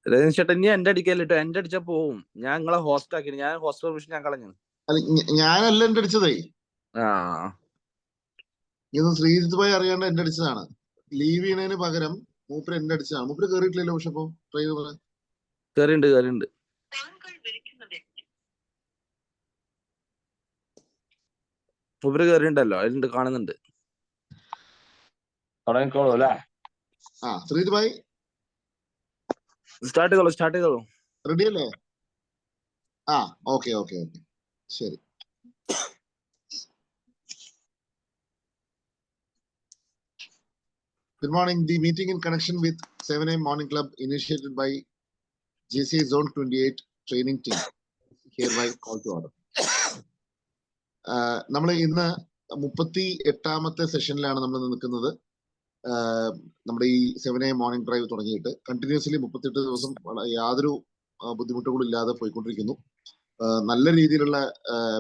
രജനി ചേട്ടൻ ഇനി എന്റെ അടിക്കല്ലോ, എന്റെ അടിച്ചാ പോവും. ഞാൻ നിങ്ങളെ ഹോസ്റ്റ് ആക്കി, ഞാൻ ഹോസ്റ്റ് പെർമിഷൻ ഞാൻ കളഞ്ഞു. ഞാനല്ല എന്റെ അടിച്ചതേ. ആ ഇത് ശ്രീജിത്ത് ഭായി അറിയാണ്ട് എന്റെ അടിച്ചതാണ്. ലീവ് ചെയ്യണതിന് പകരം മൂപ്പര് എന്റെ അടിച്ചതാണ്. മൂപ്പര് കേറിയിട്ടില്ലല്ലോ. പക്ഷെ ഇപ്പൊ ഡ്രൈവർ കേറിണ്ട്. മൂപ്പര് കേറിണ്ടല്ലോ, അതിലുണ്ട്, കാണുന്നുണ്ട്. തുടങ്ങിക്കോളൂ അല്ലേ? ശ്രീജിത്ത് ഭായി സ്റ്റാർട്ട് ചെയ്തോളൂ. റെഡി അല്ലേ? ഓക്കെ ശരി. Good morning. The meeting in connection with 7 AM Morning Club initiated by JCI Zone 28 training team hereby call to order. നമ്മൾ ഇന്ന് 38ാമത്തെ സെഷനിലാണ് നമ്മൾ നിൽക്കുന്നത്. നമ്മുടെ ഈ 7 AM മോർണിംഗ് ഡ്രൈവ് തുടങ്ങിയിട്ട് കണ്ടിന്യൂസ്ലി 38 ദിവസം യാതൊരു ബുദ്ധിമുട്ടുകളും ഇല്ലാതെ പോയിക്കൊണ്ടിരിക്കുന്നു. നല്ല രീതിയിലുള്ള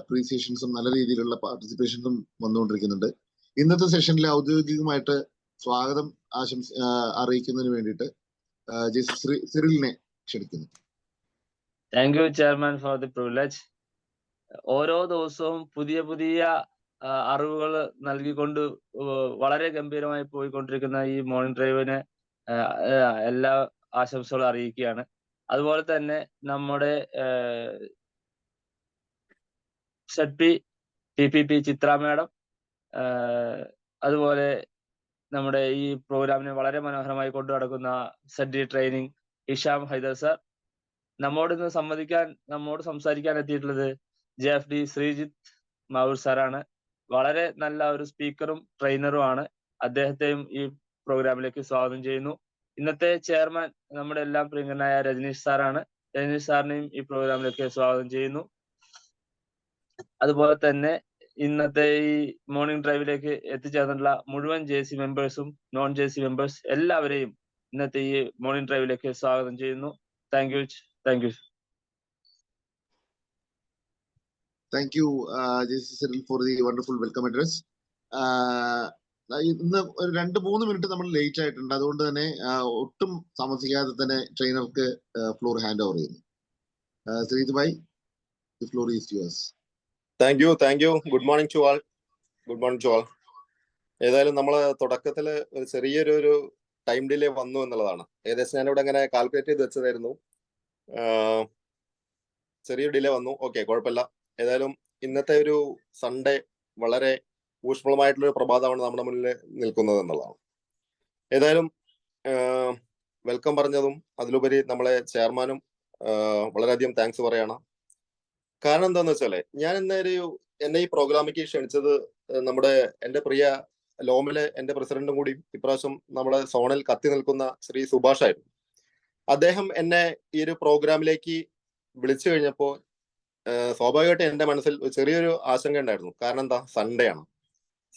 അപ്രീസിയേഷൻസും നല്ല രീതിയിലുള്ള പാർട്ടിസിപ്പേഷൻസും വന്നുകൊണ്ടിരിക്കുന്നുണ്ട്. ഇന്നത്തെ സെഷനിൽ ഔദ്യോഗികമായിട്ട് സ്വാഗതം അറിയിക്കുന്നതിന് വേണ്ടിയിട്ട് സിറിലിനെ ക്ഷണിക്കുന്നു. Thank you chairman for the privilege. ഓരോ ദിവസവും പുതിയ അറിവുകൾ നൽകിക്കൊണ്ട് വളരെ ഗംഭീരമായി പോയിക്കൊണ്ടിരിക്കുന്ന ഈ മോർണിംഗ് ഡ്രൈവിന് എല്ലാ ആശംസകളും അറിയിക്കുകയാണ്. അതുപോലെ തന്നെ നമ്മുടെ TPP ചിത്ര മാഡം, അതുപോലെ നമ്മുടെ ഈ പ്രോഗ്രാമിനെ വളരെ മനോഹരമായി കൊണ്ടു നടക്കുന്ന സെഡി ട്രെയിനിങ് ഹിഷാം ഹൈദർ സർ, നമ്മോട് സംസാരിക്കാൻ എത്തിയിട്ടുള്ളത് JFD ശ്രീജിത്ത് മാവൂർ സാറാണ്. വളരെ നല്ല ഒരു സ്പീക്കറും ട്രെയിനറും ആണ്. അദ്ദേഹത്തെയും ഈ പ്രോഗ്രാമിലേക്ക് സ്വാഗതം ചെയ്യുന്നു. ഇന്നത്തെ ചെയർമാൻ നമ്മുടെ എല്ലാം പ്രിയങ്കരനായ രജനീഷ് സാറാണ്. രജനീഷ് സാറിനെയും ഈ പ്രോഗ്രാമിലേക്ക് സ്വാഗതം ചെയ്യുന്നു. അതുപോലെ തന്നെ ഇന്നത്തെ ഈ മോർണിംഗ് ഡ്രൈവിലേക്ക് എത്തിച്ചേർന്നിട്ടുള്ള മുഴുവൻ JC മെമ്പേഴ്സും നോൺ JC മെമ്പേഴ്സ് എല്ലാവരെയും ഇന്നത്തെ ഈ മോർണിംഗ് ഡ്രൈവിലേക്ക് സ്വാഗതം ചെയ്യുന്നു. Thank you. Thank you, JC Cyril, for the wonderful welcome address. ഇന്ന് ഒരു 2-3 മിനിറ്റ് നമ്മൾ ലേറ്റ് ആയിട്ടുണ്ട്. അതുകൊണ്ട് തന്നെ ഒട്ടും താമസിക്കാതെ തന്നെ ട്രെയിനർക്ക് ഫ്ലോർ ഹാൻഡ് ഓവർ ചെയ്യുന്നു. ശ്രീജിത്ത് ഭായ്, the floor is yours. Thank you. Good morning to all. ഏതായാലും നമ്മൾ തുടക്കത്തിൽ ഒരു ചെറിയൊരു ടൈം ഡിലേ വന്നു എന്നുള്ളതാണ്. ഏകദേശം ഞാനിവിടെ അങ്ങനെ കാൽക്കുലേറ്റ് ചെയ്ത് വെച്ചതായിരുന്നു. ചെറിയൊരു ഡിലേ വന്നു. ഓക്കെ, കുഴപ്പമില്ല. ഏതായാലും ഇന്നത്തെ ഒരു സൺഡേ വളരെ ഊഷ്മളമായിട്ടുള്ളൊരു പ്രഭാതമാണ് നമ്മുടെ മുന്നിൽ നിൽക്കുന്നത് എന്നുള്ളതാണ്. ഏതായാലും വെൽക്കം പറഞ്ഞതും അതിലുപരി നമ്മളെ ചെയർമാനും വളരെയധികം താങ്ക്സ് പറയാണ്. കാരണം എന്താന്ന് വെച്ചാല് ഞാൻ എന്നെ ഈ പ്രോഗ്രാമിലേക്ക് ക്ഷണിച്ചത് എന്റെ പ്രിയ ലോമിലെ എന്റെ പ്രസിഡന്റും കൂടി ഇപ്രാവശ്യം നമ്മുടെ സോണിൽ കത്തി നിൽക്കുന്ന ശ്രീ സുഭാഷ് ആയിരുന്നു. അദ്ദേഹം എന്നെ ഈ ഒരു പ്രോഗ്രാമിലേക്ക് വിളിച്ചു കഴിഞ്ഞപ്പോൾ സ്വാഭാവികമായിട്ട് എന്റെ മനസ്സിൽ ചെറിയൊരു ആശങ്ക ഉണ്ടായിരുന്നു. കാരണം എന്താ, സൺഡേ ആണ്.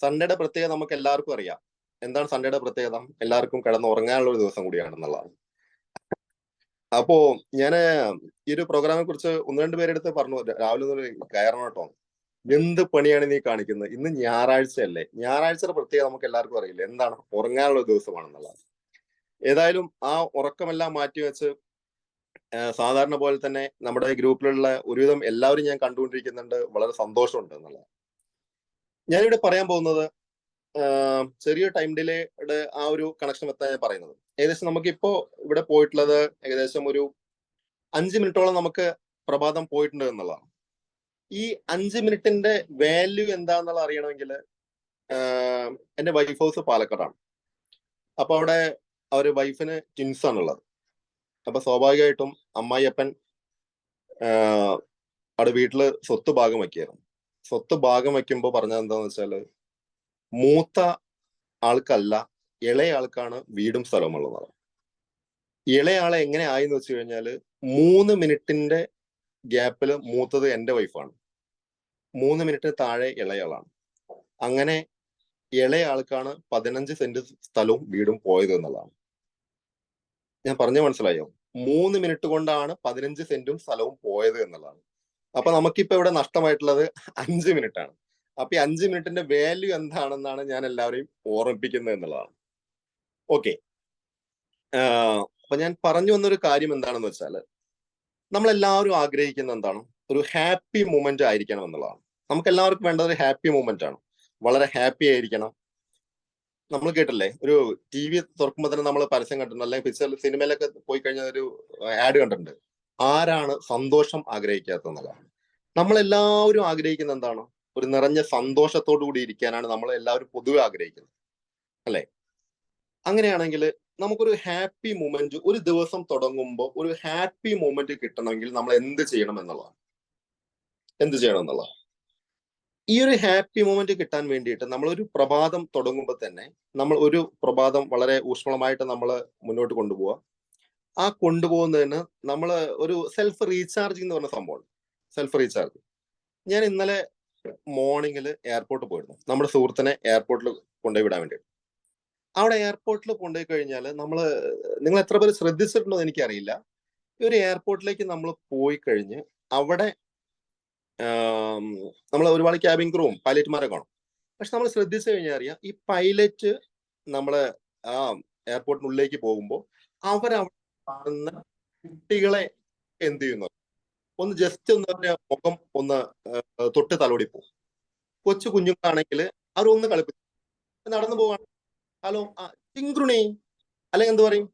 സൺഡേയുടെ പ്രത്യേകത നമുക്ക് എല്ലാവർക്കും അറിയാം. എന്താണ് സൺഡേയുടെ പ്രത്യേകത? എല്ലാവർക്കും കിടന്ന് ഉറങ്ങാനുള്ള ഒരു ദിവസം കൂടിയാണെന്നുള്ളതാണ്. അപ്പോ ഞാൻ ഈ ഒരു പ്രോഗ്രാമിനെ കുറിച്ച് 1-2 പേരെടുത്ത് പറഞ്ഞു, രാവിലെ കയറണം കേട്ടോ, എന്ത് പണിയാണ് നീ കാണിക്കുന്നത്, ഇന്ന് ഞായറാഴ്ചയല്ലേ. ഞായറാഴ്ചയുടെ പ്രത്യേകത നമുക്ക് എല്ലാവർക്കും അറിയില്ല, എന്താണ്, ഉറങ്ങാനുള്ള ദിവസമാണെന്നുള്ളത്. ഏതായാലും ആ ഉറക്കമെല്ലാം മാറ്റിവെച്ച് സാധാരണ പോലെ തന്നെ നമ്മുടെ ഗ്രൂപ്പിലുള്ള ഒരുവിധം എല്ലാവരും ഞാൻ കണ്ടുകൊണ്ടിരിക്കുന്നുണ്ട്. വളരെ സന്തോഷമുണ്ട് എന്നുള്ളത്. ഞാനിവിടെ പറയാൻ പോകുന്നത് ചെറിയ ടൈം ഡിലേയുടെ ആ ഒരു കണക്ഷൻ എത്താൻ ഞാൻ പറയുന്നത്. ഏകദേശം നമുക്കിപ്പോ ഇവിടെ പോയിട്ടുള്ളത് ഏകദേശം ഒരു 5 മിനിറ്റോളം നമുക്ക് പ്രഭാതം പോയിട്ടുണ്ട് എന്നുള്ളതാണ്. ഈ 5 മിനിറ്റിന്റെ വാല്യൂ എന്താന്നുള്ള അറിയണമെങ്കിൽ എന്റെ വൈഫ് ഹൗസ് പാലക്കാടാണ്. അപ്പൊ അവിടെ വൈഫിന് ട്വിൻസ് ആണുള്ളത്. അപ്പൊ സ്വാഭാവികമായിട്ടും അമ്മായിയപ്പൻ അവിടെ വീട്ടില് സ്വത്ത് ഭാഗം വയ്ക്കായിരുന്നു. സ്വത്ത് ഭാഗം വയ്ക്കുമ്പോൾ പറഞ്ഞത് എന്താന്ന് വെച്ചാല്, മൂത്ത ആൾക്കല്ല ഇളയ ആൾക്കാണ് വീടും സ്ഥലവും ഉള്ളതാണ്. ഇളയ ആളെ എങ്ങനെ ആയിന്ന് വെച്ച് കഴിഞ്ഞാല് 3 മിനിറ്റിന്റെ ഗ്യാപ്പില് മൂത്തത് എന്റെ വൈഫാണ്, 3 മിനിറ്റ് താഴെ ഇളയാളാണ്. അങ്ങനെ ഇളയ ആൾക്കാണ് 15 സെന്റ് സ്ഥലവും വീടും പോയത് എന്നുള്ളതാണ്. ഞാൻ പറഞ്ഞു മനസ്സിലായോ? 3 മിനിറ്റ് കൊണ്ടാണ് 15 സെന്റും സ്ഥലവും പോയത് എന്നുള്ളതാണ്. അപ്പൊ നമുക്കിപ്പോ ഇവിടെ നഷ്ടമായിട്ടുള്ളത് 5 മിനിറ്റ് ആണ്. അപ്പൊ ഈ 5 മിനിറ്റിന്റെ വാല്യൂ എന്താണെന്നാണ് ഞാൻ എല്ലാവരെയും ഓർമ്മിപ്പിക്കുന്നത് എന്നുള്ളതാണ്. ഓക്കെ, അപ്പൊ ഞാൻ പറഞ്ഞു വന്നൊരു കാര്യം എന്താണെന്ന് വെച്ചാൽ, നമ്മളെല്ലാവരും ആഗ്രഹിക്കുന്ന എന്താണ്, ഒരു ഹാപ്പി മൂമെന്റ് ആയിരിക്കണം എന്നുള്ളതാണ്. നമുക്ക് എല്ലാവർക്കും വേണ്ടത് ഒരു ഹാപ്പി മൂമെന്റ് ആണ്. വളരെ ഹാപ്പി ആയിരിക്കണം. നമ്മൾ കേട്ടില്ലേ, ഒരു TV തുറക്കുമ്പോൾ തന്നെ നമ്മൾ പരസ്യം കണ്ടിട്ടുണ്ട്, അല്ലെങ്കിൽ പിക്ചറിൽ സിനിമയിലൊക്കെ പോയി കഴിഞ്ഞാൽ ഒരു ആഡ് കണ്ടിട്ടുണ്ട്, ആരാണ് സന്തോഷം ആഗ്രഹിക്കാത്തതെന്നുള്ളതാണ്. നമ്മളെല്ലാവരും ആഗ്രഹിക്കുന്ന എന്താണ്, ഒരു നിറഞ്ഞ സന്തോഷത്തോടു കൂടി ഇരിക്കാനാണ് നമ്മൾ എല്ലാവരും പൊതുവെ ആഗ്രഹിക്കുന്നത്, അല്ലെ? അങ്ങനെയാണെങ്കിൽ നമുക്കൊരു ഹാപ്പി മൂമെന്റ്, ഒരു ദിവസം തുടങ്ങുമ്പോൾ ഒരു ഹാപ്പി മൂമെന്റ് കിട്ടണമെങ്കിൽ നമ്മൾ എന്ത് ചെയ്യണം എന്നുള്ളതാണ്. ഈ ഒരു ഹാപ്പി മൂമെന്റ് കിട്ടാൻ വേണ്ടിയിട്ട് നമ്മൾ ഒരു പ്രഭാതം തുടങ്ങുമ്പോൾ തന്നെ നമ്മൾ ഒരു പ്രഭാതം വളരെ ഊഷ്മളമായിട്ട് നമ്മൾ മുന്നോട്ട് കൊണ്ടുപോവുക. ആ കൊണ്ടുപോകുന്നതിന് നമ്മൾ ഒരു സെൽഫ് റീചാർജിങ് എന്ന് പറഞ്ഞ സംഭവമാണ്. Self recharge. ഞാൻ ഇന്നലെ മോർണിംഗിൽ എയർപോർട്ടിൽ പോയിരുന്നു, നമ്മുടെ സുഹൃത്തിനെ എയർപോർട്ടിൽ കൊണ്ടുപോയി വിടാൻ വേണ്ടിയിട്ട്. അവിടെ എയർപോർട്ടിൽ കൊണ്ടുപോയി കഴിഞ്ഞാൽ നിങ്ങൾ എത്ര പേര് ശ്രദ്ധിച്ചിട്ടുണ്ടോ എന്ന് എനിക്കറിയില്ല. ഈ ഒരു എയർപോർട്ടിലേക്ക് നമ്മൾ പോയി കഴിഞ്ഞ് അവിടെ നമ്മൾ ഒരുപാട് ക്യാബിൻ ക്രൂവും പൈലറ്റുമാരെ കാണും. പക്ഷെ നമ്മൾ ശ്രദ്ധിച്ചു കഴിഞ്ഞാൽ അറിയാം, ഈ പൈലറ്റ് നമ്മള് ആ എയർപോർട്ടിനുള്ളിലേക്ക് പോകുമ്പോൾ അവരവിടെ കാണുന്ന കുട്ടികളെ എന്ത് ചെയ്യുന്നു, ഒന്ന് ജസ്റ്റ് ഒന്ന് അവരുടെ മുഖം ഒന്ന് തൊട്ട് തലോടി പോകും. കൊച്ചു കുഞ്ഞുങ്ങളാണെങ്കിൽ അവരൊന്ന് കളിപ്പിക്കും, നടന്നു പോവാണ്, ഹലോ ചിങ്ക്രുണി അല്ലെങ്കിൽ എന്ത് പറയും,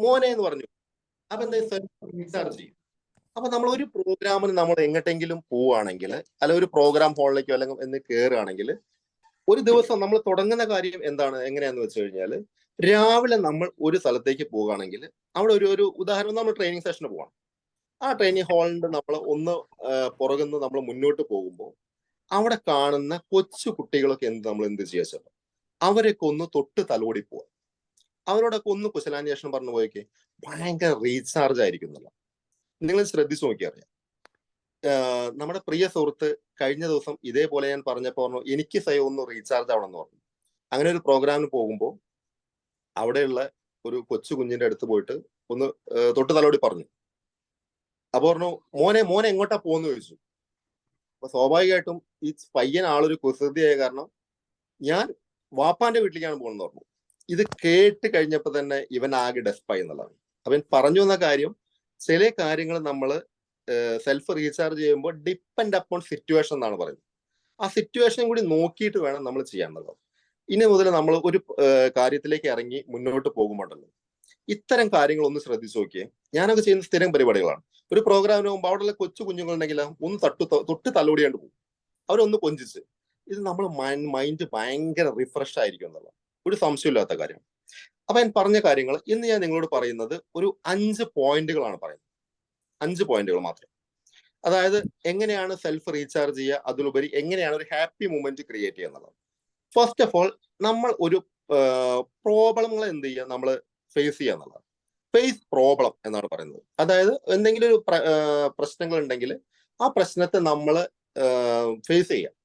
മോനെ എന്ന് പറഞ്ഞു. അപ്പൊ എന്താ റീചാർജ് ചെയ്യും. അപ്പൊ നമ്മൾ ഒരു പ്രോഗ്രാമിന് നമ്മൾ എങ്ങോട്ടെങ്കിലും പോവുകയാണെങ്കിൽ, അല്ലെ ഒരു പ്രോഗ്രാം ഹാളിലേക്കോ അല്ലെങ്കിൽ എന്ന് കയറുകയാണെങ്കിൽ, ഒരു ദിവസം നമ്മൾ തുടങ്ങുന്ന കാര്യം എന്താണ്, എങ്ങനെയാന്ന് വെച്ച് കഴിഞ്ഞാൽ, രാവിലെ നമ്മൾ ഒരു സ്ഥലത്തേക്ക് പോവുകയാണെങ്കിൽ അവിടെ ഒരു ഉദാഹരണം, നമ്മൾ ട്രെയിനിങ് സെഷന് പോവാണ്. ആ ട്രെയിനിങ് ഹാളിന്റെ നമ്മൾ ഒന്ന് പുറകുന്ന് നമ്മൾ മുന്നോട്ട് പോകുമ്പോൾ അവിടെ കാണുന്ന കൊച്ചു കുട്ടികളൊക്കെ നമ്മൾ എന്ത് ചെയ്യാ, അവരൊക്കെ ഒന്ന് തൊട്ട് തലോടി പോവാം, അവരോടൊക്കെ ഒന്ന് കുശലാന്വേഷണം പറഞ്ഞു പോയൊക്കെ ഭയങ്കര റീചാർജ് ആയിരിക്കും എന്നുള്ള. നിങ്ങൾ ശ്രദ്ധിച്ചു നോക്കിയറിയാം. നമ്മുടെ പ്രിയ സുഹൃത്ത് കഴിഞ്ഞ ദിവസം ഇതേപോലെ ഞാൻ പറഞ്ഞപ്പോൾ പറഞ്ഞു, എനിക്ക് സ്വയം ഒന്ന് റീചാർജ് ആവണമെന്ന് പറഞ്ഞു. അങ്ങനെ ഒരു പ്രോഗ്രാമിന് പോകുമ്പോൾ അവിടെയുള്ള ഒരു കൊച്ചു കുഞ്ഞിന്റെ അടുത്ത് പോയിട്ട് ഒന്ന് തൊട്ട് തലോടി പറഞ്ഞു. അപ്പൊ പറഞ്ഞു, മോനെ എങ്ങോട്ടാ പോകുന്നു ചോദിച്ചു. അപ്പൊ സ്വാഭാവികമായിട്ടും ഈ പയ്യൻ ആളൊരു കുസൃതിയായ കാരണം, ഞാൻ വാപ്പാന്റെ വീട്ടിലേക്കാണ് പോകുന്നത് പറഞ്ഞു. ഇത് കേട്ട് കഴിഞ്ഞപ്പോ തന്നെ ഇവൻ ആകെ ഡെസ്പായി എന്നുള്ളതാണ്. അവൻ പറഞ്ഞു വന്ന കാര്യം, ചില കാര്യങ്ങൾ നമ്മൾ സെൽഫ് റീചാർജ് ചെയ്യുമ്പോൾ ഡിപ്പെൻഡ് അപ്പോൺ സിറ്റുവേഷൻ എന്നാണ് പറയുന്നത്. ആ സിറ്റുവേഷൻ കൂടി നോക്കിയിട്ട് വേണം നമ്മൾ ചെയ്യാനുള്ളത്. ഇനി മുതൽ നമ്മൾ ഒരു കാര്യത്തിലേക്ക് ഇറങ്ങി മുന്നോട്ട് പോകുമ്പോണ്ടല്ലോ, ഇത്തരം കാര്യങ്ങൾ ഒന്ന് ശ്രദ്ധിച്ചു നോക്കിയേ. ഞാനൊക്കെ ചെയ്യുന്ന സ്ഥിരം പരിപാടികളാണ്. ഒരു പ്രോഗ്രാമിന് പോകുമ്പോൾ അവിടെയുള്ള കൊച്ചു കുഞ്ഞുങ്ങളുണ്ടെങ്കിൽ ഒന്ന് തൊട്ട് തലോടിയാണ്ട് പോകും, അവരൊന്ന് കൊഞ്ചിച്ച്. ഇത് നമ്മൾ മൈൻഡ് ഭയങ്കര റിഫ്രഷ് ആയിരിക്കും എന്നുള്ള ഒരു സംശയമില്ലാത്ത കാര്യം. അപ്പൊ ഞാൻ പറഞ്ഞ കാര്യങ്ങൾ ഇന്ന് ഞാൻ നിങ്ങളോട് പറയുന്നത് ഒരു 5 പോയിന്റുകളാണ് പറയുന്നത്. 5 പോയിന്റുകൾ മാത്രം. അതായത് എങ്ങനെയാണ് സെൽഫ് റീചാർജ് ചെയ്യുക, അതിലുപരി എങ്ങനെയാണ് ഒരു ഹാപ്പി മൂമെന്റ് ക്രിയേറ്റ് ചെയ്യുക എന്നുള്ളത്. ഫസ്റ്റ് ഓഫ് ഓൾ, നമ്മൾ ഒരു പ്രോബ്ലങ്ങൾ എന്ത് ചെയ്യുക, നമ്മൾ ഫേസ് ചെയ്യുക എന്നുള്ളത്. ഫേസ് പ്രോബ്ലം എന്നാണ് പറയുന്നത്. അതായത് എന്തെങ്കിലും ഒരു പ്രശ്നങ്ങൾ ഉണ്ടെങ്കിൽ ആ പ്രശ്നത്തെ നമ്മൾ ഫേസ് ചെയ്യുക.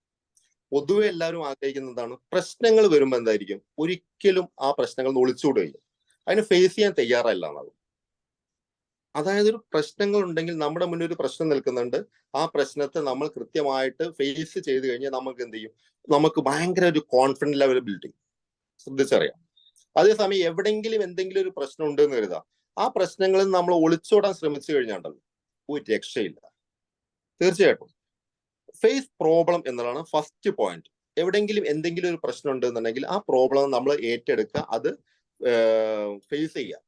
പൊതുവെ എല്ലാവരും ആഗ്രഹിക്കുന്നതാണ്, പ്രശ്നങ്ങൾ വരുമ്പോൾ എന്തായിരിക്കും, ഒരിക്കലും ആ പ്രശ്നങ്ങൾ ഒളിച്ചുകൂടുകയും അതിന് ഫേസ് ചെയ്യാൻ തയ്യാറല്ല എന്നാണ്. അതായത് ഒരു പ്രശ്നങ്ങൾ ഉണ്ടെങ്കിൽ നമ്മുടെ മുന്നിൽ ഒരു പ്രശ്നം നിൽക്കുന്നുണ്ട്, ആ പ്രശ്നത്തെ നമ്മൾ കൃത്യമായിട്ട് ഫേസ് ചെയ്ത് കഴിഞ്ഞാൽ നമുക്ക് എന്ത് ചെയ്യും, നമുക്ക് ഭയങ്കര ഒരു കോൺഫിഡൻസ് ലെവൽ ബിൽഡിങ്. ശ്രദ്ധിച്ചറിയാം. അതേസമയം എവിടെയെങ്കിലും എന്തെങ്കിലും ഒരു പ്രശ്നം ഉണ്ടെന്ന് കരുതാം, ആ പ്രശ്നങ്ങളിൽ നമ്മൾ ഒളിച്ചോടാൻ ശ്രമിച്ചു കഴിഞ്ഞാണ്ടല്ലോ ഒരു രക്ഷയില്ല. തീർച്ചയായിട്ടും ഫേസ് പ്രോബ്ലം എന്നതാണ് ഫസ്റ്റ് പോയിന്റ്. എവിടെയെങ്കിലും എന്തെങ്കിലും ഒരു പ്രശ്നം ഉണ്ടെന്നുണ്ടെങ്കിൽ ആ പ്രോബ്ലം നമ്മൾ ഏറ്റെടുക്കുക, അത് ഫേസ് ചെയ്യുക.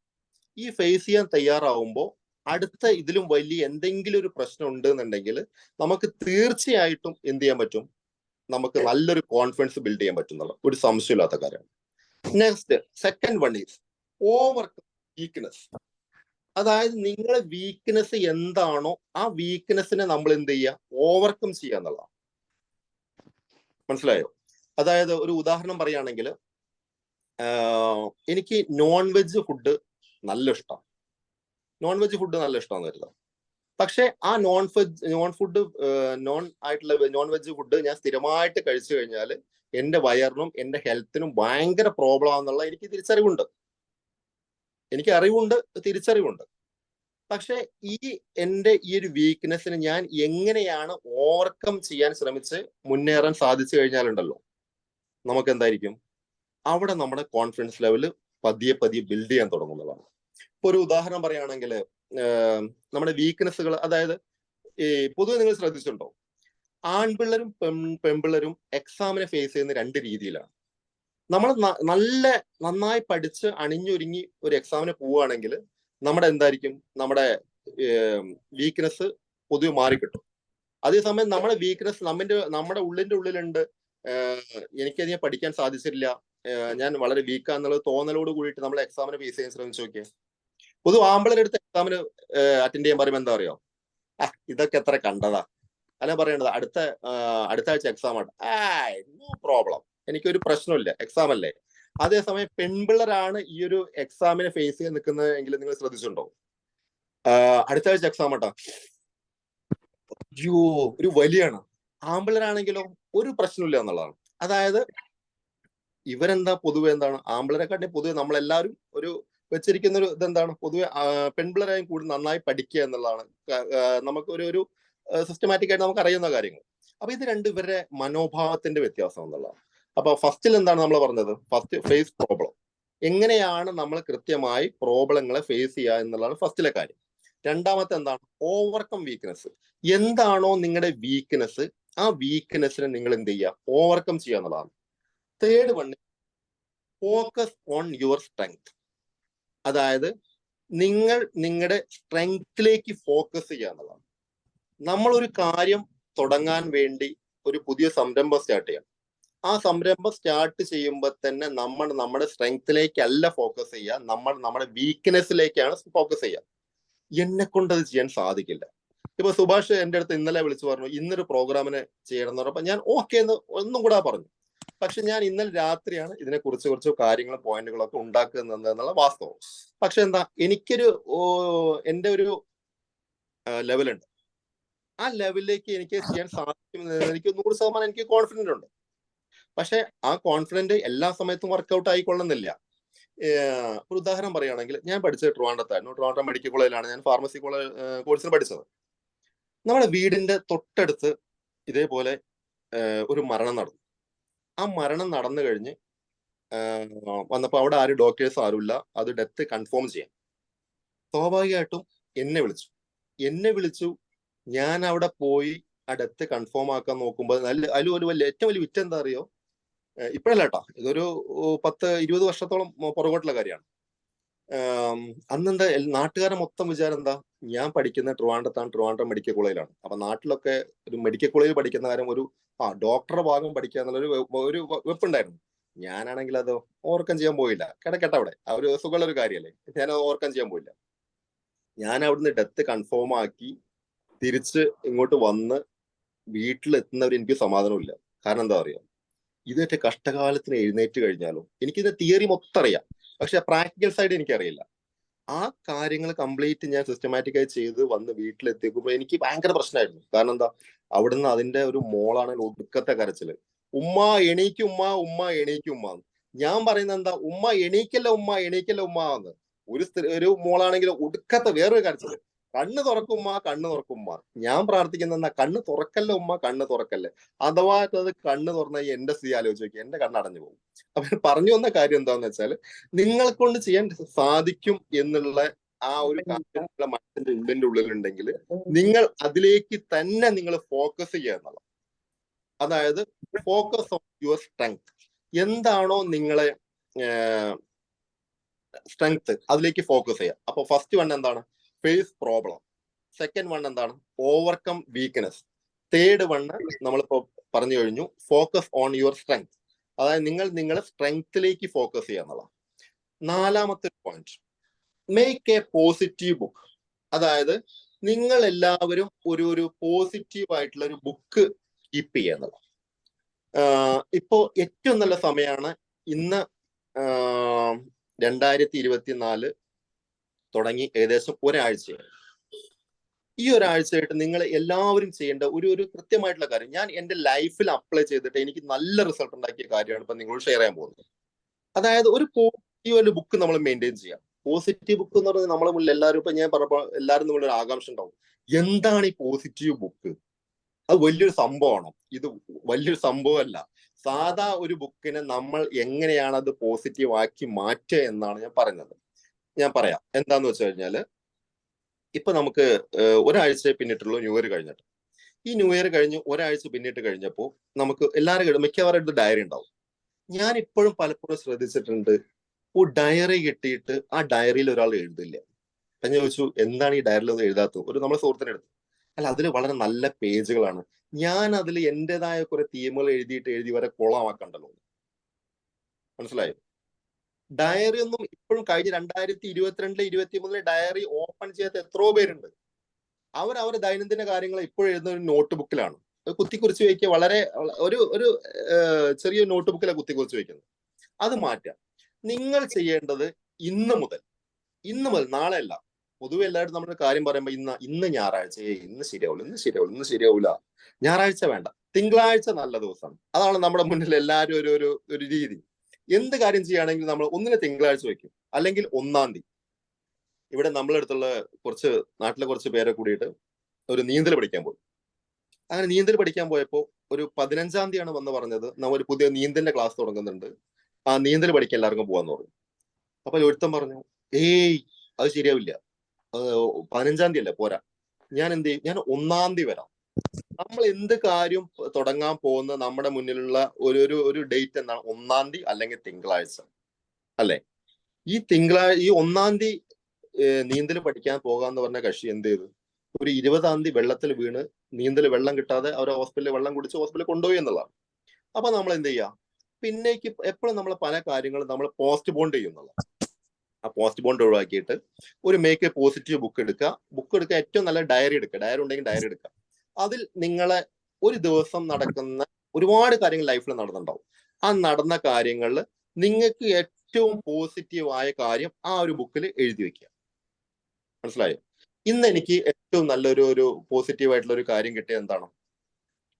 ഈ ഫേസ് ചെയ്യാൻ തയ്യാറാവുമ്പോൾ അടുത്ത ഇതിലും വലിയ എന്തെങ്കിലും ഒരു പ്രശ്നം ഉണ്ടെന്നുണ്ടെങ്കിൽ നമുക്ക് തീർച്ചയായിട്ടും എന്ത് ചെയ്യാൻ പറ്റും, നമുക്ക് നല്ലൊരു കോൺഫിഡൻസ് ബിൽഡ് ചെയ്യാൻ പറ്റുന്നുള്ള ഒരു സംശയമില്ലാത്ത കാര്യമാണ്. Next, second one is overcome weakness. അതായത് നിങ്ങളെ വീക്ക്നെസ് എന്താണോ ആ വീക്ക്നെസ്സിനെ നമ്മൾ എന്ത് ചെയ്യുക, ഓവർകം ചെയ്യുക എന്നുള്ളതാണ്. മനസ്സിലായോ? അതായത് ഒരു ഉദാഹരണം പറയുകയാണെങ്കിൽ, എനിക്ക് നോൺ വെജ് ഫുഡ് നല്ല ഇഷ്ടമാണ്. നോൺ വെജ് ഫുഡ് നല്ല ഇഷ്ടമാണെന്ന് കരുതാം. പക്ഷെ ആ നോൺ വെജ് ഫുഡ് ഞാൻ സ്ഥിരമായിട്ട് കഴിച്ചു കഴിഞ്ഞാൽ എന്റെ വയറിനും എന്റെ ഹെൽത്തിനും ഭയങ്കര പ്രോബ്ലം ആണെന്നുള്ള എനിക്ക് തിരിച്ചറിവുണ്ട്. തിരിച്ചറിവുണ്ട്. പക്ഷെ എന്റെ ഈ ഒരു വീക്ക്നെസ്സിന് ഞാൻ എങ്ങനെയാണ് ഓവർകം ചെയ്യാൻ ശ്രമിച്ച് മുന്നേറാൻ സാധിച്ചു കഴിഞ്ഞാലുണ്ടല്ലോ, നമുക്ക് എന്തായിരിക്കും, അവിടെ നമ്മുടെ കോൺഫിഡൻസ് ലെവല് പതിയെ ബിൽഡ് ചെയ്യാൻ തുടങ്ങുന്നതാണ്. ഇപ്പൊ ഒരു ഉദാഹരണം പറയുകയാണെങ്കിൽ നമ്മുടെ വീക്ക്നെസ്സുകൾ, അതായത് ഈ പൊതുവെ നിങ്ങൾ ശ്രദ്ധിച്ചിട്ടുണ്ടോ, ആൺപിള്ളരും പെൺപിള്ളരും എക്സാമിനെ ഫേസ് ചെയ്യുന്ന രണ്ട് രീതിയിലാണ്. നമ്മൾ നന്നായി പഠിച്ച് അണിഞ്ഞൊരുങ്ങി ഒരു എക്സാമിന് പോവുകയാണെങ്കിൽ നമ്മുടെ എന്തായിരിക്കും, നമ്മുടെ വീക്ക്നെസ് പൊതുവെ മാറിക്കിട്ടും. അതേസമയം നമ്മുടെ വീക്ക്നെസ് നമ്മുടെ ഉള്ളിലുണ്ട്, എനിക്കതിനെ പഠിക്കാൻ സാധിച്ചില്ല, ഞാൻ വളരെ വീക്കാന്നുള്ളത് തോന്നലോട് കൂടിയിട്ട് നമ്മൾ എക്സാമിന് ഫേസ് ചെയ്യാൻ ശ്രമിച്ചു നോക്കിയേ. പൊതുവെ ആമ്പിളരെടുത്ത് എക്സാമിന് അറ്റൻഡ് ചെയ്യാൻ പറയുമ്പോൾ എന്താ പറയുക, ഇതൊക്കെ എത്ര കണ്ടതാ, അല്ല പറയേണ്ടത് അടുത്ത ആഴ്ച എക്സാം ആണ്, നോ പ്രോബ്ലം, എനിക്കൊരു പ്രശ്നമില്ല, എക്സാം അല്ലേ. അതേസമയം പെൺപിള്ളേരാണ് ഈ ഒരു എക്സാമിനെ ഫേസ് ചെയ്യാൻ നിൽക്കുന്നത് എങ്കിൽ നിങ്ങൾ ശ്രദ്ധിച്ചിട്ടുണ്ടോ, അടുത്ത ആഴ്ച എക്സാം ആട്ടാ, അയ്യോ ഒരു വലിയാണ്. ആമ്പിള്ളേരാണെങ്കിലോ ഒരു പ്രശ്നമില്ല എന്നുള്ളതാണ്. അതായത് ഇവരെന്താ പൊതുവെ എന്താണ്, ആമ്പിളരെക്കാട്ടി പൊതുവെ നമ്മളെല്ലാവരും ഒരു വെച്ചിരിക്കുന്ന ഒരു ഇതെന്താണ്, പൊതുവെ പെൺപിള്ളേരായും കൂടി നന്നായി പഠിക്കുക എന്നുള്ളതാണ് നമുക്ക് ഒരു സിസ്റ്റമാറ്റിക് ആയിട്ട് നമുക്ക് അറിയുന്ന കാര്യങ്ങൾ. അപ്പൊ ഇത് രണ്ടും ഇവരുടെ മനോഭാവത്തിന്റെ വ്യത്യാസം എന്നുള്ളതാണ്. അപ്പൊ ഫസ്റ്റിൽ എന്താണ് നമ്മൾ പറഞ്ഞത്, ഫസ്റ്റ് ഫേസ് പ്രോബ്ലം, എങ്ങനെയാണ് നമ്മൾ കൃത്യമായി പ്രോബ്ലങ്ങളെ ഫേസ് ചെയ്യുക എന്നുള്ളതാണ് ഫസ്റ്റിലെ കാര്യം. രണ്ടാമത്തെ എന്താണ്, ഓവർകം വീക്ക്നെസ്. എന്താണോ നിങ്ങളുടെ വീക്ക്നെസ്, ആ വീക്ക്നെസ്സിനെ നിങ്ങൾ എന്ത് ചെയ്യുക, ഓവർകം ചെയ്യുക എന്നുള്ളതാണ്. Third one, focus on your strength. അതായത് നിങ്ങൾ നിങ്ങളുടെ സ്ട്രെങ്ത്തിലേക്ക് ഫോക്കസ് ചെയ്യുക എന്നുള്ളതാണ്. നമ്മളൊരു കാര്യം തുടങ്ങാൻ വേണ്ടി ഒരു പുതിയ സംരംഭം സ്റ്റാർട്ട് ചെയ്യാം. ആ സംരംഭം സ്റ്റാർട്ട് ചെയ്യുമ്പോൾ തന്നെ നമ്മൾ നമ്മുടെ സ്ട്രെങ്ത്തിലേക്കല്ല ഫോക്കസ് ചെയ്യുക, നമ്മുടെ വീക്ക്നെസ്സിലേക്കാണ് ഫോക്കസ് ചെയ്യുക. എന്നെ കൊണ്ട് അത് ചെയ്യാൻ സാധിക്കില്ല. ഇപ്പൊ സുഭാഷ് എൻ്റെ അടുത്ത് ഇന്നലെ വിളിച്ചു പറഞ്ഞു, ഇന്നൊരു പ്രോഗ്രാമിന് ചെയ്യണം എന്ന് പറഞ്ഞപ്പോൾ ഞാൻ ഓക്കെ എന്ന് ഒന്നും കൂടെ പറഞ്ഞു. പക്ഷെ ഞാൻ ഇന്നലെ രാത്രിയാണ് ഇതിനെക്കുറിച്ച് കുറച്ച് കാര്യങ്ങളും പോയിന്റുകളൊക്കെ ഉണ്ടാക്കുന്നത് എന്നുള്ള വാസ്തവം. പക്ഷെ എന്താ, എൻ്റെ ഒരു ലെവലുണ്ട്. ആ ലെവലിലേക്ക് എനിക്ക് ചെയ്യാൻ സാധിക്കുമെന്ന് എനിക്ക് 100% എനിക്ക് കോൺഫിഡന്റ് ഉണ്ട്. പക്ഷെ ആ കോൺഫിഡന്റ് എല്ലാ സമയത്തും വർക്കൗട്ട് ആയിക്കൊള്ളുന്നില്ല. ഒരു ഉദാഹരണം പറയുകയാണെങ്കിൽ, ഞാൻ പഠിച്ചത് ട്രിവാൻഡ്രത്തായിരുന്നു. ട്രിവാൻഡ്രം മെഡിക്കൽ കോളേജിലാണ് ഞാൻ ഫാർമസി കോഴ്സിന് പഠിച്ചത്. നമ്മുടെ വീടിന്റെ തൊട്ടടുത്ത് ഇതേപോലെ ഒരു മരണം നടന്നു. ആ മരണം നടന്നു കഴിഞ്ഞ് വന്നപ്പോൾ അവിടെ ആരും ഡോക്ടേഴ്സ് ആരുമില്ല, അത് ഡെത്ത് കൺഫേം ചെയ്യാൻ. സ്വാഭാവികമായിട്ടും എന്നെ വിളിച്ചു. ഞാൻ അവിടെ പോയി ആ ഡെത്ത് കൺഫേം ആക്കാൻ നോക്കുമ്പോൾ ഏറ്റവും വലിയ വിറ്റ് എന്താ അറിയോ, ഇപ്പോഴല്ല കേട്ടോ, ഇതൊരു 10-20 വർഷത്തോളം പുറകോട്ടുള്ള കാര്യമാണ്. അന്നെന്താ നാട്ടുകാരെ മൊത്തം വിചാരം എന്താ, ഞാൻ പഠിക്കുന്ന ട്രിവാൻഡ്രം മെഡിക്കൽ കോളേജിലാണ്. അപ്പൊ നാട്ടിലൊക്കെ ഒരു മെഡിക്കൽ കോളേജിൽ പഠിക്കുന്ന കാര്യം ഒരു ഡോക്ടറുടെ ഭാഗം പഠിക്കുക എന്നുള്ളൊരു വെപ്പുണ്ടായിരുന്നു. ഞാനാണെങ്കിൽ അത് ഓവർകം ചെയ്യാൻ പോയില്ല. കിടക്കട്ടെ അവിടെ, ആ ഒരു സുഖമുള്ള ഒരു കാര്യമല്ലേ, ഞാൻ ഓവർകം ചെയ്യാൻ പോയില്ല. ഞാൻ അവിടുന്ന് ഡെത്ത് കൺഫേം ആക്കി തിരിച്ച് ഇങ്ങോട്ട് വന്ന് വീട്ടിലെത്തുന്നവർ എനിക്ക് സമാധാനമില്ല. കാരണം എന്താ അറിയാം, ഇതൊക്കെ കഷ്ടകാലത്തിന് എഴുന്നേറ്റ് കഴിഞ്ഞാലും എനിക്കിത് തിയറി മൊത്തം അറിയാം, പക്ഷെ പ്രാക്ടിക്കൽ സൈഡ് എനിക്കറിയില്ല. ആ കാര്യങ്ങൾ കംപ്ലീറ്റ് ഞാൻ സിസ്റ്റമാറ്റിക്കായി ചെയ്ത് വന്ന് വീട്ടിലെത്തിക്കുമ്പോൾ എനിക്ക് ഭയങ്കര പ്രശ്നമായിരുന്നു. കാരണം എന്താ, അവിടുന്ന് അതിന്റെ ഒരു മോളാണെങ്കിൽ ഒടുക്കത്തെ കരച്ചില്, ഉമ്മ എണീക്കും ഉമ്മ, ഉമ്മ എണീക്കും ഉമ്മ. ഞാൻ പറയുന്നത് എന്താ, ഉമ്മ എണീക്കല്ല ഉമ്മ എന്ന്. ഒരു മോളാണെങ്കിൽ ഒടുക്കത്തെ വേറൊരു കരച്ചില്, കണ്ണ് തുറക്കുമ്മ. ഞാൻ പ്രാർത്ഥിക്കുന്ന കണ്ണ് തുറക്കല്ല ഉമ്മ, കണ്ണ് തുറക്കല്ലേ. അഥവാ അത് കണ്ണ് തുറന്ന എന്റെ സ്ഥിതി ആലോചിച്ച് നോക്കി, എന്റെ കണ്ണ് അടഞ്ഞു പോകും. അപ്പൊ പറഞ്ഞു വന്ന കാര്യം എന്താന്ന് വെച്ചാൽ, നിങ്ങളെ കൊണ്ട് ചെയ്യാൻ സാധിക്കും എന്നുള്ള ആ ഒരു കാര്യം മനസ്സിന്റെ ഉള്ളിലുണ്ടെങ്കിൽ നിങ്ങൾ അതിലേക്ക് തന്നെ നിങ്ങൾ ഫോക്കസ് ചെയ്യുക എന്നുള്ളത്. അതായത് ഫോക്കസ് ഓൺ യുവർ സ്ട്രെങ്ത്. എന്താണോ നിങ്ങളെ സ്ട്രെങ്ത്, അതിലേക്ക് ഫോക്കസ് ചെയ്യുക. അപ്പൊ ഫസ്റ്റ് വൺ എന്താണ്, ഫേസ് പ്രോബ്ലം. സെക്കൻഡ് വൺ എന്താണ്, ഓവർകം വീക്ക്നെസ്. തേർഡ് വൺ നമ്മളിപ്പോ പറഞ്ഞു കഴിഞ്ഞു, ഫോക്കസ് ഓൺ യുവർ സ്ട്രെങ്ത്. അതായത് നിങ്ങളെ സ്ട്രെങ്ത്തിലേക്ക് ഫോക്കസ് ചെയ്യുക എന്നുള്ളതാണ്. നാലാമത്തെ point, make A positive book. അതായത് നിങ്ങൾ എല്ലാവരും ഒരു പോസിറ്റീവ് ആയിട്ടുള്ള ഒരു ബുക്ക് കീപ്പ് ചെയ്യുക എന്നുള്ളത്. ഇപ്പോ ഏറ്റവും നല്ല സമയമാണ് ഇന്ന്. 2024 തുടങ്ങി ഏകദേശം ഒരാഴ്ചയായി. ഈ ഒരാഴ്ചയായിട്ട് നിങ്ങൾ എല്ലാവരും ചെയ്യേണ്ട ഒരു കൃത്യമായിട്ടുള്ള കാര്യം, ഞാൻ എന്റെ ലൈഫിൽ അപ്ലൈ ചെയ്തിട്ട് എനിക്ക് നല്ല റിസൾട്ട് ഉണ്ടാക്കിയ കാര്യമാണ് ഇപ്പൊ നിങ്ങളോട് ഷെയർ ചെയ്യാൻ പോകുന്നത്. അതായത് ഒരു പോസിറ്റീവ് ബുക്ക് നമ്മൾ മെയിൻറ്റെയിൻ ചെയ്യാം. പോസിറ്റീവ് ബുക്ക് എന്ന് പറഞ്ഞാൽ നമ്മളെ മുന്നിൽ എല്ലാവരും, ഇപ്പൊ ഞാൻ പറഞ്ഞപ്പോൾ എല്ലാവരും തമ്മിൽ ഒരു ആകാംക്ഷ ഉണ്ടാവും, എന്താണ് ഈ പോസിറ്റീവ് ബുക്ക്, അത് വലിയൊരു സംഭവമാണോ? ഇത് വലിയൊരു സംഭവമല്ല. സാധാ ഒരു ബുക്കിനെ നമ്മൾ എങ്ങനെയാണ് അത് പോസിറ്റീവ് ആക്കി മാറ്റുക എന്നാണ് ഞാൻ പറഞ്ഞത്. ഞാൻ പറയാം. എന്താന്ന് വെച്ച് കഴിഞ്ഞാല് ഇപ്പൊ നമുക്ക് ഒരാഴ്ച പിന്നിട്ടുള്ളൂ ന്യൂ ഇയർ കഴിഞ്ഞിട്ട്. ഈ ന്യൂ ഇയർ കഴിഞ്ഞ് ഒരാഴ്ച പിന്നിട്ട് കഴിഞ്ഞപ്പോൾ നമുക്ക് എല്ലാവരും മിക്കവാറും ഡയറി ഉണ്ടാവും. ഞാൻ ഇപ്പോഴും പലപ്പോഴും ശ്രദ്ധിച്ചിട്ടുണ്ട്, ഡയറി കിട്ടിയിട്ട് ആ ഡയറിയിൽ ഒരാൾ എഴുതില്ല. അപ്പൊ ഞാൻ ചോദിച്ചു, എന്താണ് ഈ ഡയറിയിൽ ഒന്നും എഴുതാത്തത്? ഒരു നമ്മുടെ സുഹൃത്തിനെ എടുത്തു. അല്ല, അതിൽ വളരെ നല്ല പേജുകളാണ്, ഞാൻ അതിൽ എന്റേതായ കുറെ തീമുകൾ എഴുതി വരെ കൊളമാക്കണ്ടല്ലോ. മനസ്സിലായോ? ഡയറി ഒന്നും ഇപ്പോഴും കഴിഞ്ഞ 2022 2023 ഡയറി ഓപ്പൺ ചെയ്യാത്ത എത്രയോ പേരുണ്ട്. അവരുടെ ദൈനംദിന കാര്യങ്ങൾ ഇപ്പോഴും എഴുതുന്ന ഒരു നോട്ട് ബുക്കിലാണ് കുത്തിക്കുറിച്ച് വയ്ക്കുക. വളരെ ഒരു ചെറിയ നോട്ട് ബുക്കിലാണ് കുത്തിക്കുറിച്ച് വയ്ക്കുന്നത്. അത് മാറ്റാം. നിങ്ങൾ ചെയ്യേണ്ടത് ഇന്ന് മുതൽ നാളെ അല്ല. പൊതുവെ എല്ലാവരും നമ്മുടെ കാര്യം പറയുമ്പോൾ ഇന്ന് ഞായറാഴ്ച, ഇന്ന് ശരിയാവില്ല, ഞായറാഴ്ച വേണ്ട, തിങ്കളാഴ്ച നല്ല ദിവസമാണ്. അതാണ് നമ്മുടെ മുന്നിൽ എല്ലാവരും ഒരു രീതി. എന്ത് കാര്യം ചെയ്യുകയാണെങ്കിൽ നമ്മൾ ഒന്നിനെ തിങ്കളാഴ്ച വെക്കും, അല്ലെങ്കിൽ 1-ാം തീയതി. ഇവിടെ നമ്മളടുത്തുള്ള നാട്ടിലെ കുറച്ച് പേരെ കൂടിയിട്ട് ഒരു നീന്തൽ പഠിക്കാൻ പോയി. അങ്ങനെ നീന്തൽ പഠിക്കാൻ പോയപ്പോൾ ഒരു 15-ാം തീയതിയാണ് വന്ന് പറഞ്ഞത്, നമ്മൾ ഒരു പുതിയ നീന്തലിന്റെ ക്ലാസ് തുടങ്ങുന്നുണ്ട്, ആ നീന്തൽ പഠിക്കാൻ എല്ലാവർക്കും പോകാന്ന് പറഞ്ഞു. അപ്പൊ ഒരുത്തൻ പറഞ്ഞു, അത് ശരിയാവില്ല, 15-ാം തീയതി അല്ലേ, പോരാ, ഞാൻ എന്ത് ചെയ്യും, ഞാൻ 1-ാം തീയതി വരാം. നമ്മൾ എന്ത് കാര്യം തുടങ്ങാൻ പോകുന്ന നമ്മുടെ മുന്നിലുള്ള ഒരു ഡേറ്റ് എന്താണ്? 1-ാം തീയതി അല്ലെങ്കിൽ തിങ്കളാഴ്ച അല്ലെ? ഈ 1-ാം തീയതി നീന്തൽ പഠിക്കാൻ പോകാന്ന് പറഞ്ഞ കക്ഷി എന്ത് ചെയ്തു? ഒരു 20-ാം തീയതി വെള്ളത്തിൽ വീണ് നീന്തൽ വെള്ളം കിട്ടാതെ അവരെ ഹോസ്പിറ്റലിൽ വെള്ളം കുടിച്ച് ഹോസ്പിറ്റലിൽ കൊണ്ടുപോയി എന്നുള്ളതാണ്. അപ്പൊ നമ്മൾ എന്ത് ചെയ്യാം? പിന്നേക്ക് എപ്പോഴും നമ്മൾ പല കാര്യങ്ങളും നമ്മൾ പോസ്റ്റ് പോൺ ചെയ്യുന്നുള്ള. ആ പോസ്റ്റ് പോൺ ഒഴിവാക്കിയിട്ട് ഒരു മേക്ക് എ പോസിറ്റീവ് ബുക്ക് എടുക്കുക. ഏറ്റവും നല്ല ഡയറി എടുക്കുക. ഡയറി ഉണ്ടെങ്കിൽ ഡയറി എടുക്കുക. അതിൽ നിങ്ങളെ ഒരു ദിവസം നടക്കുന്ന ഒരുപാട് കാര്യങ്ങൾ ലൈഫിൽ നടന്നിട്ടുണ്ടാവും. ആ നടന്ന കാര്യങ്ങളിൽ നിങ്ങൾക്ക് ഏറ്റവും പോസിറ്റീവായ കാര്യം ആ ഒരു ബുക്കിൽ എഴുതി വെക്കുക. മനസ്സിലായോ? ഇന്ന് എനിക്ക് ഏറ്റവും നല്ലൊരു പോസിറ്റീവ് ആയിട്ടുള്ള ഒരു കാര്യം കിട്ടിയത് എന്താണ്?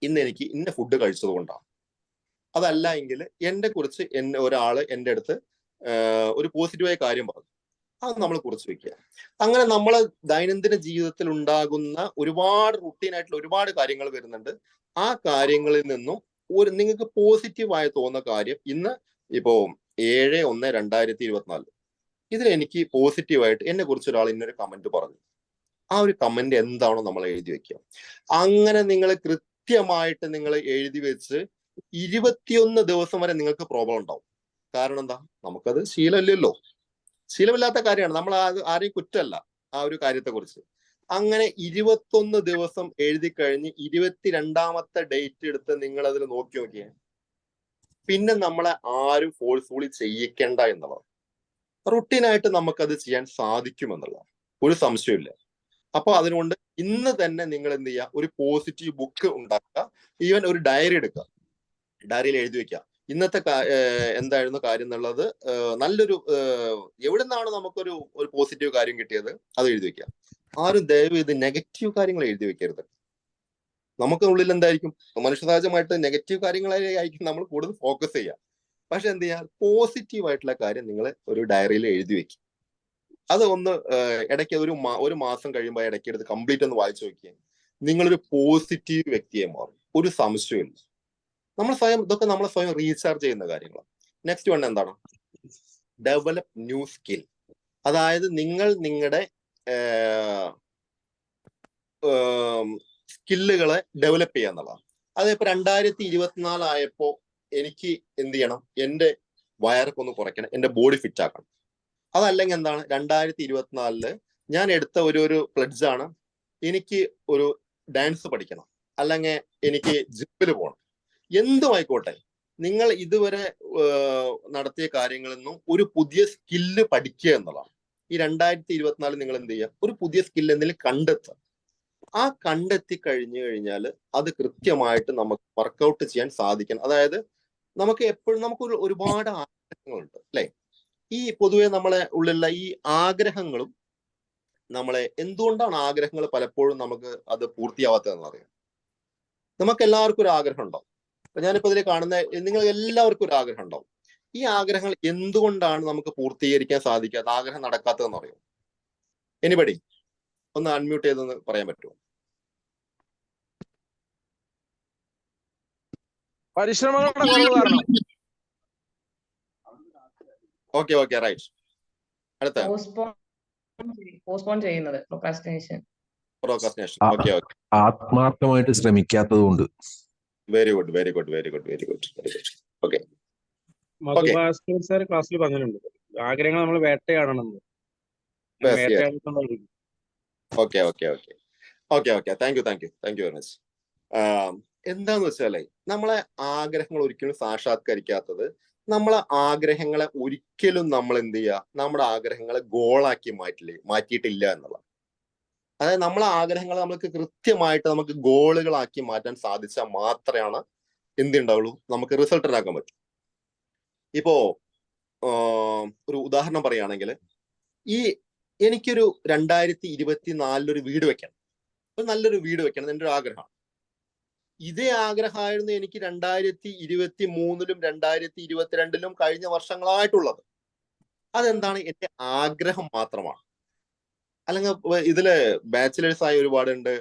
ഇന്ന് എനിക്ക് ഇന്ന ഫുഡ് കഴിച്ചത് കൊണ്ടാണ്. അതല്ല എങ്കിൽ കുറിച്ച് ഒരാള് എൻ്റെ അടുത്ത് ഒരു പോസിറ്റീവായ കാര്യം പറഞ്ഞു, അത് നമ്മൾ കുറിച്ച് വെക്കുക. അങ്ങനെ നമ്മളെ ദൈനംദിന ജീവിതത്തിൽ ഉണ്ടാകുന്ന ഒരുപാട് റുട്ടീനായിട്ടുള്ള ഒരുപാട് കാര്യങ്ങൾ വരുന്നുണ്ട്. ആ കാര്യങ്ങളിൽ നിന്നും നിങ്ങൾക്ക് പോസിറ്റീവായി തോന്നുന്ന കാര്യം, ഇന്ന് ഇപ്പോ 7/1/2024 ഇതിൽ എനിക്ക് പോസിറ്റീവായിട്ട് എന്നെ കുറിച്ച് ഒരാൾ ഇന്നൊരു കമന്റ് പറഞ്ഞു. ആ ഒരു കമന്റ് എന്താണോ നമ്മൾ എഴുതി വെക്കുക. അങ്ങനെ നിങ്ങൾ കൃത്യമായിട്ട് നിങ്ങൾ എഴുതി വെച്ച് 21 ദിവസം വരെ നിങ്ങൾക്ക് പ്രോബ്ലം ഉണ്ടാവും. കാരണം എന്താ? നമുക്കത് ശീലമില്ലല്ലോ. ശീലമില്ലാത്ത കാര്യമാണ്. നമ്മൾ ആരെയും കുറ്റമല്ല ആ ഒരു കാര്യത്തെ കുറിച്ച്. അങ്ങനെ 21 ദിവസം എഴുതി കഴിഞ്ഞ് 22-ാമത്തെ ഡേറ്റ് എടുത്ത് നിങ്ങൾ അതിൽ നോക്കിയേ. പിന്നെ നമ്മളെ ആരും ഫോഴ്സ്ഫുള്ളി ചെയ്യിക്കേണ്ട എന്നുള്ളത്. റുട്ടീനായിട്ട് നമുക്കത് ചെയ്യാൻ സാധിക്കുമെന്നുള്ളത് ഒരു സംശയമില്ല. അപ്പൊ അതിനുകൊണ്ട് ഇന്ന് തന്നെ നിങ്ങൾ എന്ത് ചെയ്യുക? ഒരു പോസിറ്റീവ് ബുക്ക് ഉണ്ടാക്കുക. ഈവൻ ഒരു ഡയറി എടുക്കുക. ഡയറിയിൽ എഴുതി വെക്കുക, ഇന്നത്തെ എന്തായിരുന്നു കാര്യം എന്നുള്ളത്. നല്ലൊരു എവിടെ നിന്നാണ് നമുക്കൊരു പോസിറ്റീവ് കാര്യം കിട്ടിയത് അത് എഴുതി വെക്കുക. ആരും ദയവ് ഇത് നെഗറ്റീവ് കാര്യങ്ങൾ എഴുതി വെക്കരുത്. നമുക്ക് ഉള്ളിൽ എന്തായിരിക്കും? മനുഷ്യ സഹജമായിട്ട് നെഗറ്റീവ് കാര്യങ്ങളായിരിക്കും നമ്മൾ കൂടുതൽ ഫോക്കസ് ചെയ്യുക. പക്ഷെ എന്ത് ചെയ്യുക? പോസിറ്റീവ് ആയിട്ടുള്ള കാര്യം നിങ്ങൾ ഒരു ഡയറിയിൽ എഴുതി വെക്കുക. അത് ഒന്ന് ഇടയ്ക്ക് ഒരു മാസം കഴിയുമ്പോൾ ഇടയ്ക്ക് എടുത്ത് കംപ്ലീറ്റ് ഒന്ന് വായിച്ചു നോക്കിയാൽ നിങ്ങളൊരു പോസിറ്റീവ് വ്യക്തിയെ മാറും. ഒരു സംശയമില്ല. ഇതൊക്കെ നമ്മൾ സ്വയം റീചാർജ് ചെയ്യുന്ന കാര്യങ്ങളാണ്. നെക്സ്റ്റ് വൺ എന്താണ്? Develop new skill. അതായത് നിങ്ങൾ നിങ്ങളുടെ സ്കില്ലുകളെ ഡെവലപ്പ് ചെയ്യുക എന്നുള്ളതാണ്. അതിപ്പോ 2024 ആയപ്പോ എനിക്ക് എന്ത് ചെയ്യണം? എന്റെ വയറൊക്കെ ഒന്ന് കുറയ്ക്കണം, എന്റെ ബോഡി ഫിറ്റ് ആക്കണം. അതല്ലെങ്കിൽ എന്താണ്? 2024 ഞാൻ എടുത്ത ഒരു പ്ലഡ്ജ് ആണ്, എനിക്ക് ഒരു ഡാൻസ് പഠിക്കണം, അല്ലെങ്കിൽ എനിക്ക് ജിമ്മിൽ പോകണം. എന്തും ആയിക്കോട്ടെ, നിങ്ങൾ ഇതുവരെ നടത്തിയ കാര്യങ്ങളിൽ നിന്നും ഒരു പുതിയ സ്കില്ല് പഠിക്കുക എന്നുള്ളതാണ്. ഈ 2024 നിങ്ങൾ എന്ത് ചെയ്യുക? ഒരു പുതിയ സ്കില്ല് എന്തെങ്കിലും കണ്ടെത്തുക. ആ കണ്ടെത്തി കഴിഞ്ഞാൽ അത് കൃത്യമായിട്ട് നമുക്ക് വർക്കൗട്ട് ചെയ്യാൻ സാധിക്കണം. അതായത് നമുക്ക് എപ്പോഴും ഒരുപാട് ആഗ്രഹങ്ങളുണ്ട് അല്ലെ? ഈ പൊതുവെ നമ്മളെ ഉള്ളിലുള്ള ഈ ആഗ്രഹങ്ങളും എന്തുകൊണ്ടാണ് ആഗ്രഹങ്ങൾ പലപ്പോഴും നമുക്ക് അത് പൂർത്തിയാവാത്തതെന്ന് അറിയാം. നമുക്ക് എല്ലാവർക്കും ഒരു ആഗ്രഹം ഉണ്ടാവും. അപ്പൊ ഞാനിപ്പോ ഇതിൽ കാണുന്ന നിങ്ങൾ എല്ലാവർക്കും ഒരു ആഗ്രഹം ഉണ്ടാവും. ഈ ആഗ്രഹങ്ങൾ എന്തുകൊണ്ടാണ് നമുക്ക് പൂർത്തീകരിക്കാൻ സാധിക്കാത്ത, ആഗ്രഹം നടക്കാത്തതെന്ന് അറിയോ? എനിബഡി ഒന്ന് അൺമ്യൂട്ട് ചെയ്തെന്ന് പറയാൻ പറ്റുമോ? പരിശ്രമങ്ങളുടെ കുറവ് കാരണം. Okay right. അടുത്ത പോസ്റ്റ്പോൺ ചെയ്യുന്നത് പ്രൊക്രാസ്റ്റിനേഷൻ. പ്രോക്രാസ്റ്റിനേഷൻ. ഓക്കെ ഓക്കെ, ആത്മാർത്ഥമായിട്ട് ശ്രമിക്കാത്തത് കൊണ്ട്. Very good very good very good very good very good. Okay Madhubhaskar sir ക്ലാസ്സിൽ പറഞ്ഞിട്ടുണ്ട് ആഗ്രഹങ്ങൾ നമ്മൾ വേട്ടയാടണം. Okay okay okay okay okay, thank you thank you thank you very much. എന്താന്ന് വെച്ചാലേ നമ്മളെ ആഗ്രഹങ്ങൾ ഒരിക്കലും സാക്ഷാത്കരിക്കാത്തത്, നമ്മളെ ആഗ്രഹങ്ങളെ ഒരിക്കലും നമ്മൾ എന്ത് ചെയ്യുക, നമ്മുടെ ആഗ്രഹങ്ങളെ ഗോളാക്കി മാറ്റിയിട്ടില്ല എന്നുള്ളത്. അതായത് നമ്മളെ ആഗ്രഹങ്ങളെ നമുക്ക് കൃത്യമായിട്ട് നമുക്ക് ഗോളുകളാക്കി മാറ്റാൻ സാധിച്ചാൽ മാത്രമാണ് എന്തുണ്ടാവുള്ളൂ, നമുക്ക് റിസൾട്ട് ഉണ്ടാക്കാൻ പറ്റും. ഇപ്പോ ഒരു ഉദാഹരണം പറയുകയാണെങ്കിൽ, എനിക്കൊരു 2024 വീട് വെക്കണം, ഒരു നല്ലൊരു വീട് വെക്കണം എൻ്റെ ഒരു ആഗ്രഹമാണ്. ഇതേ ആഗ്രഹമായിരുന്നു എനിക്ക് 2023-ലും 2022-ലും കഴിഞ്ഞ വർഷങ്ങളായിട്ടുള്ളത്. അതെന്താണ്? എൻ്റെ ആഗ്രഹം മാത്രമാണ്. അല്ലെങ്കിൽ ഇതില് ബാച്ചിലേഴ്സ് ആയ ഒരുപാടുണ്ട്,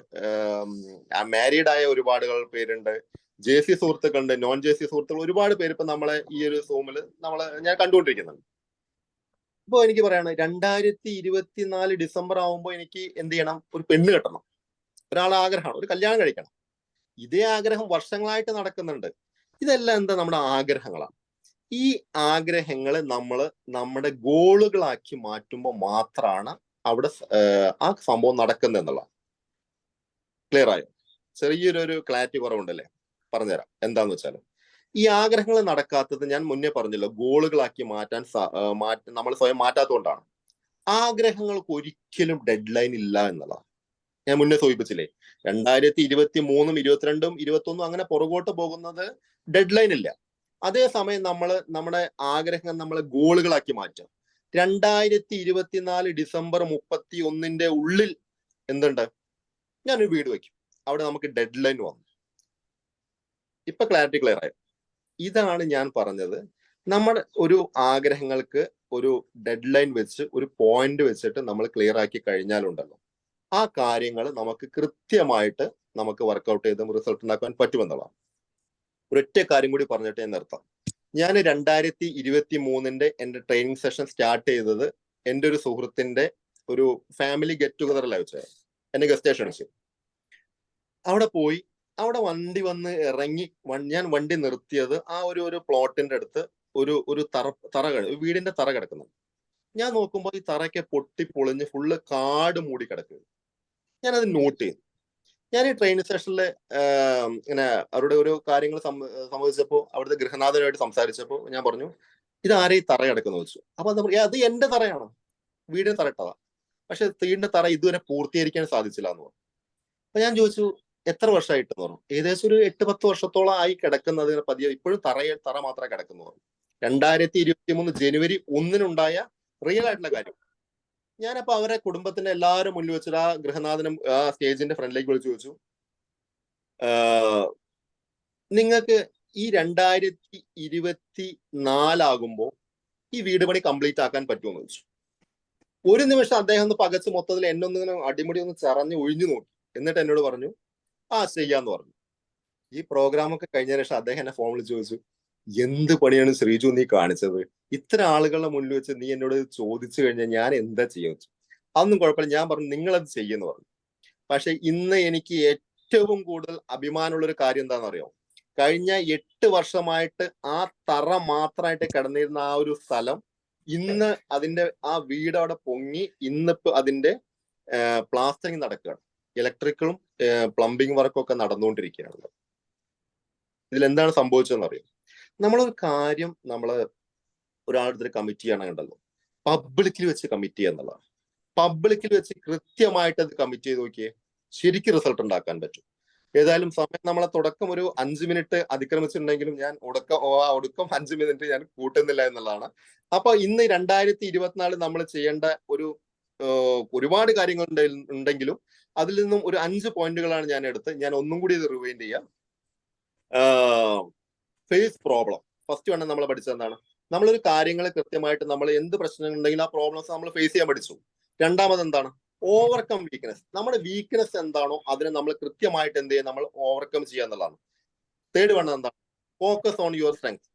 മാരീഡ് ആയ ഒരുപാട് പേരുണ്ട്, JC സുഹൃത്തുക്കളുണ്ട്, നോൺ JC സുഹൃത്തുക്കൾ ഒരുപാട് പേര് ഇപ്പൊ നമ്മളെ ഈ ഒരു സൂമിൽ ഞാൻ കണ്ടുകൊണ്ടിരിക്കുന്നുണ്ട്. ഇപ്പൊ എനിക്ക് പറയാണ് 2024 ഡിസംബർ ആവുമ്പോൾ എനിക്ക് എന്ത് ചെയ്യണം, ഒരു പെണ്ണ് കെട്ടണം, ഒരാളെ ആഗ്രഹമാണ്, ഒരു കല്യാണം കഴിക്കണം. ഇതേ ആഗ്രഹം വർഷങ്ങളായിട്ട് നടക്കുന്നുണ്ട്. ഇതെല്ലാം എന്താ, നമ്മുടെ ആഗ്രഹങ്ങളാണ്. ഈ ആഗ്രഹങ്ങൾ നമ്മൾ നമ്മുടെ ഗോളുകളാക്കി മാറ്റുമ്പോൾ മാത്രമാണ് അവിടെ ആ സംഭവം നടക്കുന്നത് എന്നുള്ളതാണ്. ക്ലിയർ ആയോ? ചെറിയൊരു ക്ലാരിറ്റി കുറവുണ്ടല്ലേ? പറഞ്ഞുതരാം. എന്താന്ന് വെച്ചാൽ, ഈ ആഗ്രഹങ്ങൾ നടക്കാത്തത് ഞാൻ മുന്നേ പറഞ്ഞല്ലോ, ഗോളുകളാക്കി മാറ്റാൻ നമ്മൾ സ്വയം മാറ്റാത്തതുകൊണ്ടാണ്. ആഗ്രഹങ്ങൾക്ക് ഒരിക്കലും ഡെഡ് ലൈൻ ഇല്ല എന്നുള്ളതാണ്. ഞാൻ മുന്നേ സൂചിപ്പിച്ചില്ലേ, 2023-ഉം 2022-ഉം 2021-ഉം അങ്ങനെ പുറകോട്ട് പോകുന്നത് ഡെഡ് ലൈൻ ഇല്ല. അതേസമയം നമ്മുടെ ആഗ്രഹങ്ങൾ നമ്മളെ ഗോളുകളാക്കി മാറ്റുക. 2024 ഡിസംബർ 31-ന്റെ ഉള്ളിൽ എന്തുണ്ട്, ഞാനൊരു വീട് വയ്ക്കും. അവിടെ നമുക്ക് ഡെഡ് ലൈൻ വന്നു. ഇപ്പൊ ക്ലാരിറ്റി ക്ലിയർ ആയോ? ഇതാണ് ഞാൻ പറഞ്ഞത്. നമ്മുടെ ഒരു ആഗ്രഹങ്ങൾക്ക് ഒരു ഡെഡ് ലൈൻ വെച്ച് ഒരു പോയിന്റ് വെച്ചിട്ട് നമ്മൾ ക്ലിയർ ആക്കി കഴിഞ്ഞാലുണ്ടല്ലോ, ആ കാര്യങ്ങൾ നമുക്ക് കൃത്യമായിട്ട് നമുക്ക് വർക്കൗട്ട് ചെയ്ത് റിസൾട്ട് ഉണ്ടാക്കാൻ പറ്റുമെന്നുള്ളതാണ്. ഒരൊറ്റ കാര്യം കൂടി പറഞ്ഞിട്ട് ഞാൻ നിർത്താം. ഞാൻ 2023-ന്റെ എൻ്റെ ട്രെയിനിങ് സെഷൻ സ്റ്റാർട്ട് ചെയ്തത് എൻ്റെ ഒരു സുഹൃത്തിന്റെ ഒരു ഫാമിലി ഗെറ്റ് ടുഗദറിലാണ് വെച്ചത്. എന്നെ ഗസ്റ്റ് ക്ഷണിച്ചു. അവിടെ പോയി, അവിടെ വണ്ടി വന്ന് ഇറങ്ങി, ഞാൻ വണ്ടി നിർത്തിയത് ആ ഒരു പ്ലോട്ടിന്റെ അടുത്ത് ഒരു വീടിന്റെ തറ കിടക്കുന്നു. ഞാൻ നോക്കുമ്പോൾ ഈ തറയ്ക്ക് പൊട്ടി പൊളിഞ്ഞ് ഫുള്ള് കാട് മൂടി കിടക്കുക. ഞാനത് നോട്ട് ചെയ്തു. ഞാൻ ഈ ട്രെയിനിങ് സെഷനിൽ ഇങ്ങനെ അവരുടെ ഒരു കാര്യങ്ങൾ സംബന്ധിച്ചപ്പോൾ അവിടുത്തെ ഗൃഹനാഥനുമായിട്ട് സംസാരിച്ചപ്പോൾ ഞാൻ പറഞ്ഞു, ഇത് ആരെ ഈ തറ കിടക്കുന്നു വെച്ചു. അപ്പൊ അത് എന്റെ തറയാണ്, വീടിന് തറ ഇട്ടതാ, പക്ഷെ വീടിന്റെ തറ ഇതുവരെ പൂർത്തീകരിക്കാൻ സാധിച്ചില്ല എന്ന് പറഞ്ഞു. അപ്പൊ ഞാൻ ചോദിച്ചു, എത്ര വർഷമായിട്ടെന്ന് പറഞ്ഞു. ഏകദേശം ഒരു 8-10 വർഷത്തോളം ആയി കിടക്കുന്നത് പതിയെ, ഇപ്പോഴും തറ മാത്രമേ കിടക്കുന്നു പറഞ്ഞു. 2023 ജനുവരി 1-നുണ്ടായ റിയൽ ആയിട്ടുള്ള കാര്യം. ഞാനപ്പോ അവരെ കുടുംബത്തിന്റെ എല്ലാവരും മുന്നിൽ വെച്ചിട്ട് ആ ഗൃഹനാഥനും ആ സ്റ്റേജിന്റെ ഫ്രണ്ടിലേക്ക് വിളിച്ചു ചോദിച്ചു, നിങ്ങൾക്ക് ഈ 2024 ആകുമ്പോൾ ഈ വീട് പണി കംപ്ലീറ്റ് ആക്കാൻ പറ്റുമെന്ന് ചോദിച്ചു. ഒരു നിമിഷം അദ്ദേഹം ഒന്ന് പകച്ച് മൊത്തത്തിൽ എന്നൊന്നിങ്ങനെ അടിമുടി ഒന്ന് ചറഞ്ഞ് ഒഴിഞ്ഞു നോക്കി. എന്നിട്ട് എന്നോട് പറഞ്ഞു, ചെയ്യാന്ന് പറഞ്ഞു. ഈ പ്രോഗ്രാം ഒക്കെ കഴിഞ്ഞതിന് ശേഷം അദ്ദേഹം എന്നെ ഫോൺ വിളിച്ച് ചോദിച്ചു, എന്ത് പണിയാണ് ശ്രീജു നീ കാണിച്ചത്? ഇത്ര ആളുകളുടെ മുന്നിൽ വെച്ച് നീ എന്നോട് ചോദിച്ചു കഴിഞ്ഞാൽ ഞാൻ എന്താ ചെയ്യാൻ വെച്ചു? അതൊന്നും കുഴപ്പമില്ല, ഞാൻ പറഞ്ഞു നിങ്ങളത് ചെയ്യുന്നു പറഞ്ഞു. പക്ഷെ ഇന്ന് എനിക്ക് ഏറ്റവും കൂടുതൽ അഭിമാനമുള്ളൊരു കാര്യം എന്താണെന്ന് അറിയാമോ? കഴിഞ്ഞ 8 വർഷമായിട്ട് ആ തറ മാത്രമായിട്ട് കിടന്നിരുന്ന ആ ഒരു സ്ഥലം ഇന്ന് അതിന്റെ ആ വീട് അവിടെ പൊങ്ങി, ഇന്നിപ്പോ അതിന്റെ പ്ലാസ്റ്ററിങ് നടക്കുകയാണ്. ഇലക്ട്രിക്കലും പ്ലംബിംഗ് വർക്കും ഒക്കെ നടന്നുകൊണ്ടിരിക്കുകയാണ്. ഇതിലെന്താണ് സംഭവിച്ചതെന്ന് അറിയാം? നമ്മളൊരു കാര്യം ഒരാളുടെ കമ്മിറ്റ് ചെയ്യണമെന്നുണ്ടല്ലോ, പബ്ലിക്കിൽ വെച്ച് കമ്മിറ്റ് ചെയ്യുക എന്നുള്ളതാണ്. പബ്ലിക്കിൽ വെച്ച് കൃത്യമായിട്ട് അത് കമ്മിറ്റ് ചെയ്ത് നോക്കിയേ, ശരിക്കും റിസൾട്ട് ഉണ്ടാക്കാൻ പറ്റും. ഏതായാലും സമയം നമ്മളെ തുടക്കം ഒരു 5 മിനിറ്റ് അതിക്രമിച്ചിട്ടുണ്ടെങ്കിലും ഞാൻ ഒടുക്കം 5 മിനിറ്റ് ഞാൻ കൂട്ടുന്നില്ല എന്നുള്ളതാണ്. അപ്പൊ ഇന്ന് 2024 നമ്മൾ ചെയ്യേണ്ട ഒരുപാട് കാര്യങ്ങൾ ഉണ്ടെങ്കിലും അതിൽ നിന്നും ഒരു 5 പോയിന്റുകളാണ് ഞാൻ എടുത്ത് ഞാൻ ഒന്നും കൂടി ഇത് റിവൈൻഡ് ചെയ്യാം. Face problem. ഫസ്റ്റ് വേണം നമ്മൾ പഠിച്ചത് എന്താണ്? നമ്മളൊരു കാര്യങ്ങളെ കൃത്യമായിട്ട് നമ്മൾ എന്ത് പ്രശ്നങ്ങൾ ഉണ്ടെങ്കിലും ആ പ്രോബ്ലംസ് നമ്മൾ ഫേസ് ചെയ്യാൻ പഠിച്ചു. രണ്ടാമത് എന്താണ്? Overcome weakness. നമ്മുടെ വീക്ക്നെസ് എന്താണോ അതിനെ നമ്മൾ കൃത്യമായിട്ട് എന്ത് ചെയ്യുക, നമ്മൾ ഓവർകം ചെയ്യുക എന്നുള്ളതാണ്. തേർഡ് വൺ എന്താണ്? Focus on your strength.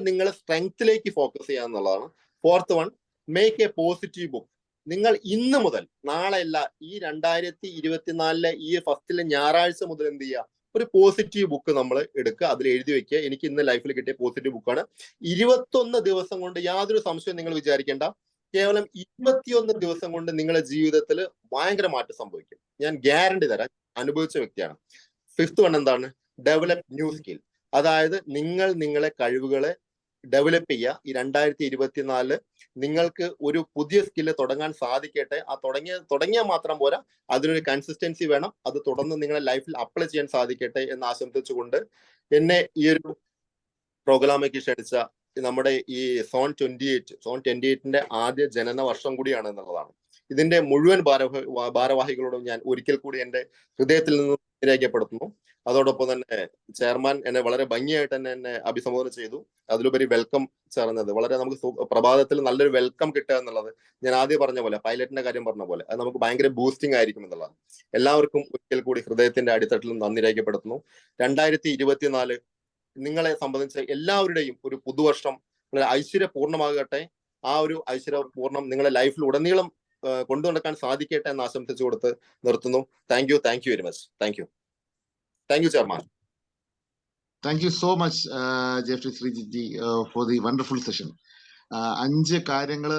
നിങ്ങളെ സ്ട്രെങ്ത്തിലേക്ക് ഫോക്കസ് ചെയ്യുക എന്നുള്ളതാണ്. Fourth one, make A positive book. നിങ്ങൾ ഇന്ന് മുതൽ, നാളെ അല്ല, ഈ 2024 ഈ ഫസ്റ്റിലെ ഞായറാഴ്ച മുതൽ എന്ത് ചെയ്യുക, ഒരു പോസിറ്റീവ് ബുക്ക് നമ്മൾ എടുക്കുക, അതിൽ എഴുതി വെക്കുക, എനിക്ക് ഇന്ന് ലൈഫിൽ കിട്ടിയ പോസിറ്റീവ് ബുക്കാണ്. 21 ദിവസം കൊണ്ട്, യാതൊരു സംശയവും നിങ്ങൾ വിചാരിക്കേണ്ട, കേവലം 21 ദിവസം കൊണ്ട് നിങ്ങളുടെ ജീവിതത്തിൽ ഭയങ്കര മാറ്റം സംഭവിക്കും. ഞാൻ ഗ്യാരണ്ടി തരാം, അനുഭവിച്ച വ്യക്തിയാണ്. 5th വൺ എന്താണ്? Develop new skill. അതായത് നിങ്ങളെ കഴിവുകളെ ഡെവലപ്പ് ചെയ്യുക. ഈ 2024 നിങ്ങൾക്ക് ഒരു പുതിയ സ്കില്ല് തുടങ്ങാൻ സാധിക്കട്ടെ. ആ തുടങ്ങിയാൽ മാത്രം പോരാ, അതിനൊരു കൺസിസ്റ്റൻസി വേണം. അത് തുടർന്ന് നിങ്ങളെ ലൈഫിൽ അപ്ലൈ ചെയ്യാൻ സാധിക്കട്ടെ എന്ന് ആശംസിച്ചുകൊണ്ട് എന്നെ ഈ ഒരു പ്രോഗ്രാമിലേക്ക് ക്ഷണിച്ച നമ്മുടെ ഈ സോൺ 28 ആദ്യ ജനന വർഷം കൂടിയാണ് എന്നുള്ളതാണ്. ഇതിന്റെ മുഴുവൻ ഭാരവാഹികളോടും ഞാൻ ഒരിക്കൽ കൂടി എന്റെ ഹൃദയത്തിൽ നിന്ന് രേഖപ്പെടുത്തുന്നു. അതോടൊപ്പം തന്നെ ചെയർമാൻ എന്നെ വളരെ ഭംഗിയായിട്ട് തന്നെ എന്നെ അഭിസംബോധന ചെയ്തു. അതിലുപരി വെൽക്കം ചേർന്നത് വളരെ നമുക്ക് പ്രഭാതത്തിൽ നല്ലൊരു വെൽക്കം കിട്ടുക എന്നുള്ളത്, ഞാൻ ആദ്യം പറഞ്ഞ പോലെ, പൈലറ്റിന്റെ കാര്യം പറഞ്ഞ പോലെ, അത് നമുക്ക് ഭയങ്കര ബൂസ്റ്റിംഗ് ആയിരിക്കും എന്നുള്ളതാണ്. എല്ലാവർക്കും ഒരിക്കൽ കൂടി ഹൃദയത്തിന്റെ അടിത്തട്ടിൽ നന്ദി രേഖപ്പെടുത്തുന്നു. 2024 നിങ്ങളെ സംബന്ധിച്ച എല്ലാവരുടെയും ഒരു പുതുവർഷം വളരെ ഐശ്വര്യപൂർണ്ണമാകട്ടെ. ആ ഒരു ഐശ്വര്യപൂർണ്ണം നിങ്ങളെ ലൈഫിൽ ഉടനീളം കൊണ്ടു നടക്കാൻ സാധിക്കട്ടെ എന്ന് ആശംസിച്ചു കൊടുത്ത് നിർത്തുന്നു. Thank you very much. Thank U chairman. Thank you so much, Jeffrey Srijit, for the wonderful session. 5 കാര്യങ്ങൾ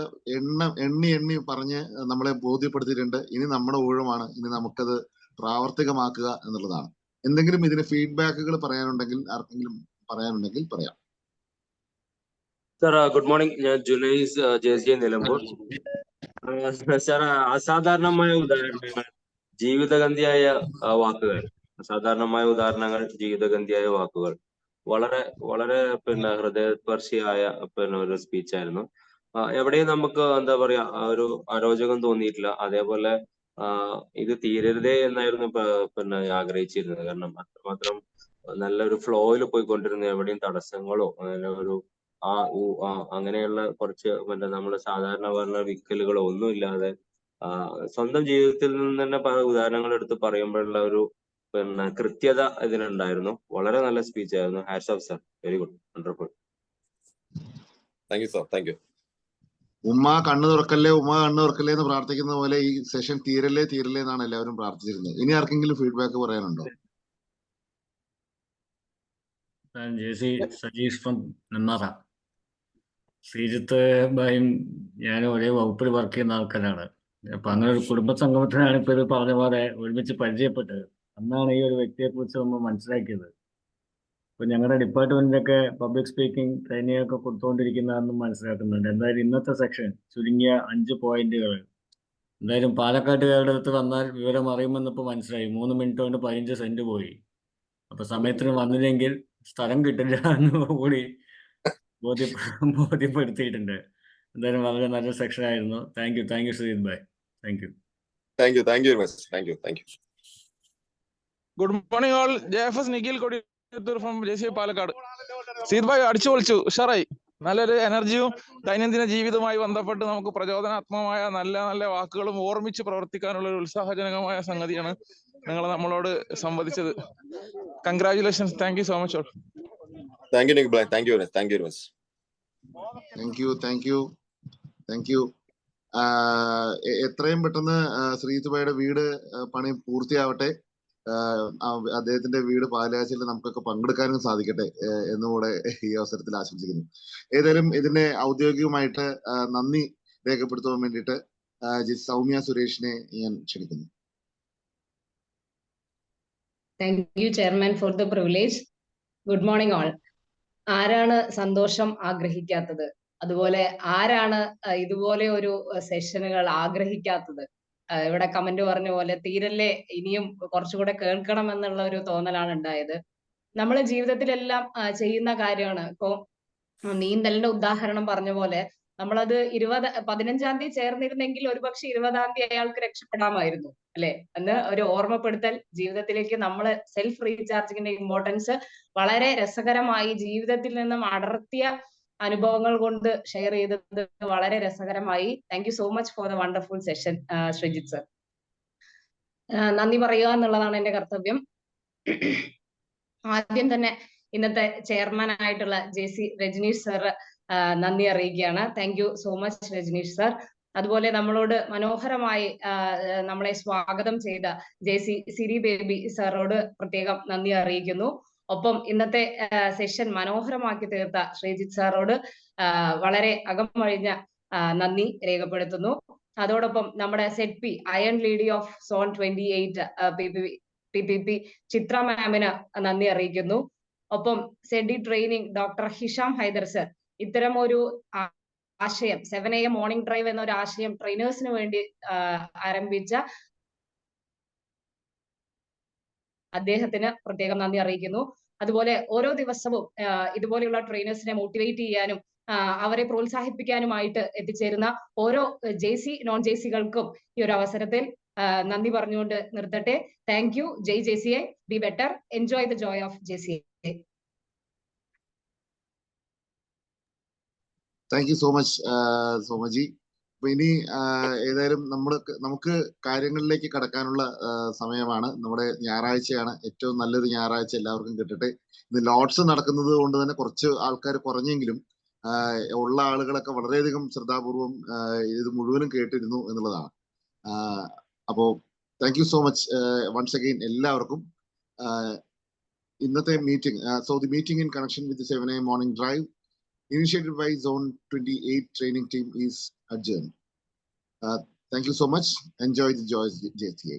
എണ്ണി പറഞ്ഞ് നമ്മളെ ബോധ്യപ്പെടുത്തിയിട്ടുണ്ട്. ഇനി നമ്മുടെ ഊഴമാണ്, ഇനി നമുക്കത് പ്രാവർത്തികമാക്കുക എന്നുള്ളതാണ്. എന്തെങ്കിലും ഇതിന് ഫീഡ്ബാക്കുകൾ പറയാനുണ്ടെങ്കിൽ, ആർക്കെങ്കിലും പറയാനുണ്ടെങ്കിൽ പറയാം. Sir, good morning. ഞാൻ ജുനൈസ് JSJ നിലമ്പൂർ. സർ, അസാധാരണമായ ഉദാഹരണങ്ങൾ, ജീവിതഗന്ധിയായ വാക്കുകൾ, അസാധാരണമായ ഉദാഹരണങ്ങൾ, ജീവിതഗന്ധിയായ വാക്കുകൾ, വളരെ വളരെ ഹൃദയസ്പർശിയായ ഒരു സ്പീച്ചായിരുന്നു. എവിടെയും നമുക്ക് എന്താ പറയാ, ഒരു അരോചകം തോന്നിയിട്ടില്ല. അതേപോലെ ഇത് തീരരുതേ എന്നായിരുന്നു ആഗ്രഹിച്ചിരുന്നത്. കാരണം അത്രമാത്രം നല്ലൊരു ഫ്ലോയിൽ പോയിക്കൊണ്ടിരുന്നു. എവിടെയും തടസ്സങ്ങളോ അങ്ങനെ ഒരു അങ്ങനെയുള്ള കുറച്ച് നമ്മള് സാധാരണ പറഞ്ഞ വിക്കലുകളോ ഒന്നും ഇല്ലാതെ സ്വന്തം ജീവിതത്തിൽ നിന്ന് തന്നെ പല ഉദാഹരണങ്ങൾ എടുത്ത് പറയുമ്പോഴുള്ള ഒരു കൃത്യത ഇതിനുണ്ടായിരുന്നു. വളരെ നല്ല സ്പീച്ച് ആയിരുന്നു. Hats off sir, very good, wonderful. Thank you sir, thank you. ഉമ്മ കണ്ണു തുറക്കല്ലേ എന്ന് പ്രാർത്ഥിക്കുന്ന പോലെ ഈ സെഷൻ തീരല്ലേ എന്നാണ് എല്ലാവരും പ്രാർത്ഥിച്ചിരുന്നത്. ഇനി ആർക്കെങ്കിലും ഫീഡ്ബാക്ക് പറയാനുണ്ടോ? സജീഷ് ഫ്രം നെന്മാറ. ശ്രീജിത്ത് ഭായും ഞാനും ഒരേ വകുപ്പിൽ വർക്ക് ചെയ്യുന്ന ആൾക്കാരാണ്. അപ്പൊ അങ്ങനെ ഒരു കുടുംബ സംഗമത്തിനാണ് ഇപ്പൊ ഇത് പറഞ്ഞ പോലെ ഒരുമിച്ച് പരിചയപ്പെട്ടത്. അന്നാണ് ഈ ഒരു വ്യക്തിയെ കുറിച്ച് നമ്മൾ മനസ്സിലാക്കിയത്. ഇപ്പൊ ഞങ്ങളുടെ ഡിപ്പാർട്ട്മെന്റിലൊക്കെ പബ്ലിക് സ്പീക്കിംഗ് ട്രെയിനിങ് ഒക്കെ കൊടുത്തുകൊണ്ടിരിക്കുന്നതാണെന്നും മനസ്സിലാക്കുന്നുണ്ട്. എന്തായാലും ഇന്നത്തെ സെക്ഷൻ ചുരുങ്ങിയ 5 പോയിന്റുകൾ എന്തായാലും പാലക്കാട്ടുകാരുടെ അടുത്ത് വന്നാൽ വിവരം അറിയുമെന്നിപ്പോൾ മനസ്സിലായി. 3 മിനിറ്റ് കൊണ്ട് 15 സെന്റ് പോയി. അപ്പൊ സമയത്തിന് വന്നില്ലെങ്കിൽ സ്ഥലം കിട്ടില്ല എന്ന് കൂടി ബോധ്യപ്പെടുത്തിയിട്ടുണ്ട്. എന്തായാലും വളരെ നല്ല സെക്ഷൻ ആയിരുന്നു. Thank you Sreejith bhai. Thank you very much. Thank you. Good morning all. JFS Nikhil Kodiyathur from JCI Palakkad. Sreejith bhai അടിച്ചു പൊളിച്ചു, ഉഷാറായി. നല്ലൊരു എനർജിയും ദൈനംദിന ജീവിതവുമായി ബന്ധപ്പെട്ട് നമുക്ക് പ്രചോദനാത്മകമായ നല്ല നല്ല വാക്കുകളും ഓർമ്മിച്ച് പ്രവർത്തിക്കാനുള്ള ഒരു ഉത്സാഹജനകമായ സംഗതിയാണ് നിങ്ങൾ നമ്മളോട് സംവദിച്ചത്. Congratulations. Thank you so much. Thank you Nikhil bhai. Thank you very much. Thank you. എത്രയും പെട്ടെന്ന് ശ്രീജിത്ത് ഭായിയുടെ വീട് പണി പൂർത്തിയാവട്ടെ. അദ്ദേഹത്തിന്റെ വീട് പാലാച്ചിൽ നമുക്കൊക്കെ പങ്കെടുക്കാനും സാധിക്കട്ടെ എന്നുകൂടെ ഈ അവസരത്തിൽ ആശംസിക്കുന്നു. ഏതായാലും ഇതിനെ ഔദ്യോഗികമായിട്ട് നന്ദി രേഖപ്പെടുത്താൻ വേണ്ടിയിട്ട് സൗമ്യ സുരേഷിനെ ഞാൻ ക്ഷണിക്കുന്നു. Thank you chairman for the privilege. Good morning all. ആരാണ് സന്തോഷം ആഗ്രഹിക്കാത്തത്? അതുപോലെ ആരാണ് ഇതുപോലെ ഒരു സെഷനുകൾ ആഗ്രഹിക്കാത്തത്? ഇവിടെ കമന്റ് പറഞ്ഞ പോലെ തീരല്ലേ, ഇനിയും കുറച്ചുകൂടെ കേൾക്കണം എന്നുള്ള ഒരു തോന്നലാണ് ഉണ്ടായത്. നമ്മളെ ജീവിതത്തിലെല്ലാം ചെയ്യുന്ന കാര്യമാണ്. ഇപ്പോ നീന്തലിന്റെ ഉദാഹരണം പറഞ്ഞ പോലെ നമ്മളത് 15-ാം തീയതി ചേർന്നിരുന്നെങ്കിൽ ഒരുപക്ഷെ 20-ാം തീയതി അയാൾക്ക് രക്ഷപ്പെടാമായിരുന്നു, അല്ലെ? എന്ന് ഒരു ഓർമ്മപ്പെടുത്തൽ ജീവിതത്തിലേക്ക് നമ്മൾ സെൽഫ് റീചാർജിങ്ങിന്റെ ഇമ്പോർട്ടൻസ് വളരെ രസകരമായി ജീവിതത്തിൽ നിന്നും അടർത്തിയ അനുഭവങ്ങൾ കൊണ്ട് ഷെയർ ചെയ്തത് വളരെ രസകരമായി. Thank you so much for the wonderful session Sreejith sir. നന്ദി പറയുക എന്നുള്ളതാണ് എന്റെ കർത്തവ്യം. ആദ്യം തന്നെ ഇന്നത്തെ ചെയർമാൻ ആയിട്ടുള്ള JC രജനീഷ് സർ നന്ദി അറിയിക്കുകയാണ്. Thank you so much Rajneesh sir. അതുപോലെ നമ്മളോട് മനോഹരമായി നമ്മളെ സ്വാഗതം ചെയ്ത സിരി ബേബി സാറോട് പ്രത്യേകം നന്ദി അറിയിക്കുന്നു. ഒപ്പം ഇന്നത്തെ സെഷൻ മനോഹരമാക്കി തീർത്ത ശ്രീജിത്ത് സാറോട് വളരെ അകമഴിഞ്ഞ നന്ദി രേഖപ്പെടുത്തുന്നു. അതോടൊപ്പം നമ്മുടെ set iron lady of zone 28 PPP Chithra മാമിന് നന്ദി അറിയിക്കുന്നു. ഒപ്പം സെഡി training doctor Hisham Haidar sir ഇത്തരം ഒരു ആശയം 7 AM മോർണിംഗ് ഡ്രൈവ് എന്ന ഒരു ആശയം ട്രെയിനേഴ്സിന് വേണ്ടി ആരംഭിച്ച അദ്ദേഹത്തിന് പ്രത്യേകം നന്ദി അറിയിക്കുന്നു. അതുപോലെ ഓരോ ദിവസവും ഇതുപോലെയുള്ള ട്രെയിനേഴ്സിനെ മോട്ടിവേറ്റ് ചെയ്യാനും അവരെ പ്രോത്സാഹിപ്പിക്കാനുമായിട്ട് എത്തിച്ചേരുന്ന ഓരോ JC നോൺ JCകൾക്കും ഈ ഒരു അവസരത്തിൽ നന്ദി പറഞ്ഞുകൊണ്ട് നിർത്തട്ടെ. Thank you. ജയ് JCA. Be better. Enjoy the joy of JCA. Thank you so much Somaji. അപ്പൊ ഇനി ഏതായാലും നമുക്ക് കാര്യങ്ങളിലേക്ക് കടക്കാനുള്ള സമയമാണ്. നമ്മുടെ ഞായറാഴ്ചയാണ്, ഏറ്റവും നല്ലൊരു ഞായറാഴ്ച എല്ലാവർക്കും കിട്ടട്ടെ. ഇന്ന് ലോഡ്സ് നടക്കുന്നത് കൊണ്ട് തന്നെ കുറച്ച് ആൾക്കാർ കുറഞ്ഞെങ്കിലും ഉള്ള ആളുകളൊക്കെ വളരെയധികം ശ്രദ്ധാപൂർവം ഇത് മുഴുവനും കേട്ടിരുന്നു എന്നുള്ളതാണ്. അപ്പോ thank you so much once again എല്ലാവർക്കും. ഇന്നത്തെ meeting, so the meeting in connection with 7 AM morning drive initiated by Zone 28 training team is adjourned. Thank you so much. Enjoy the joys, JCA.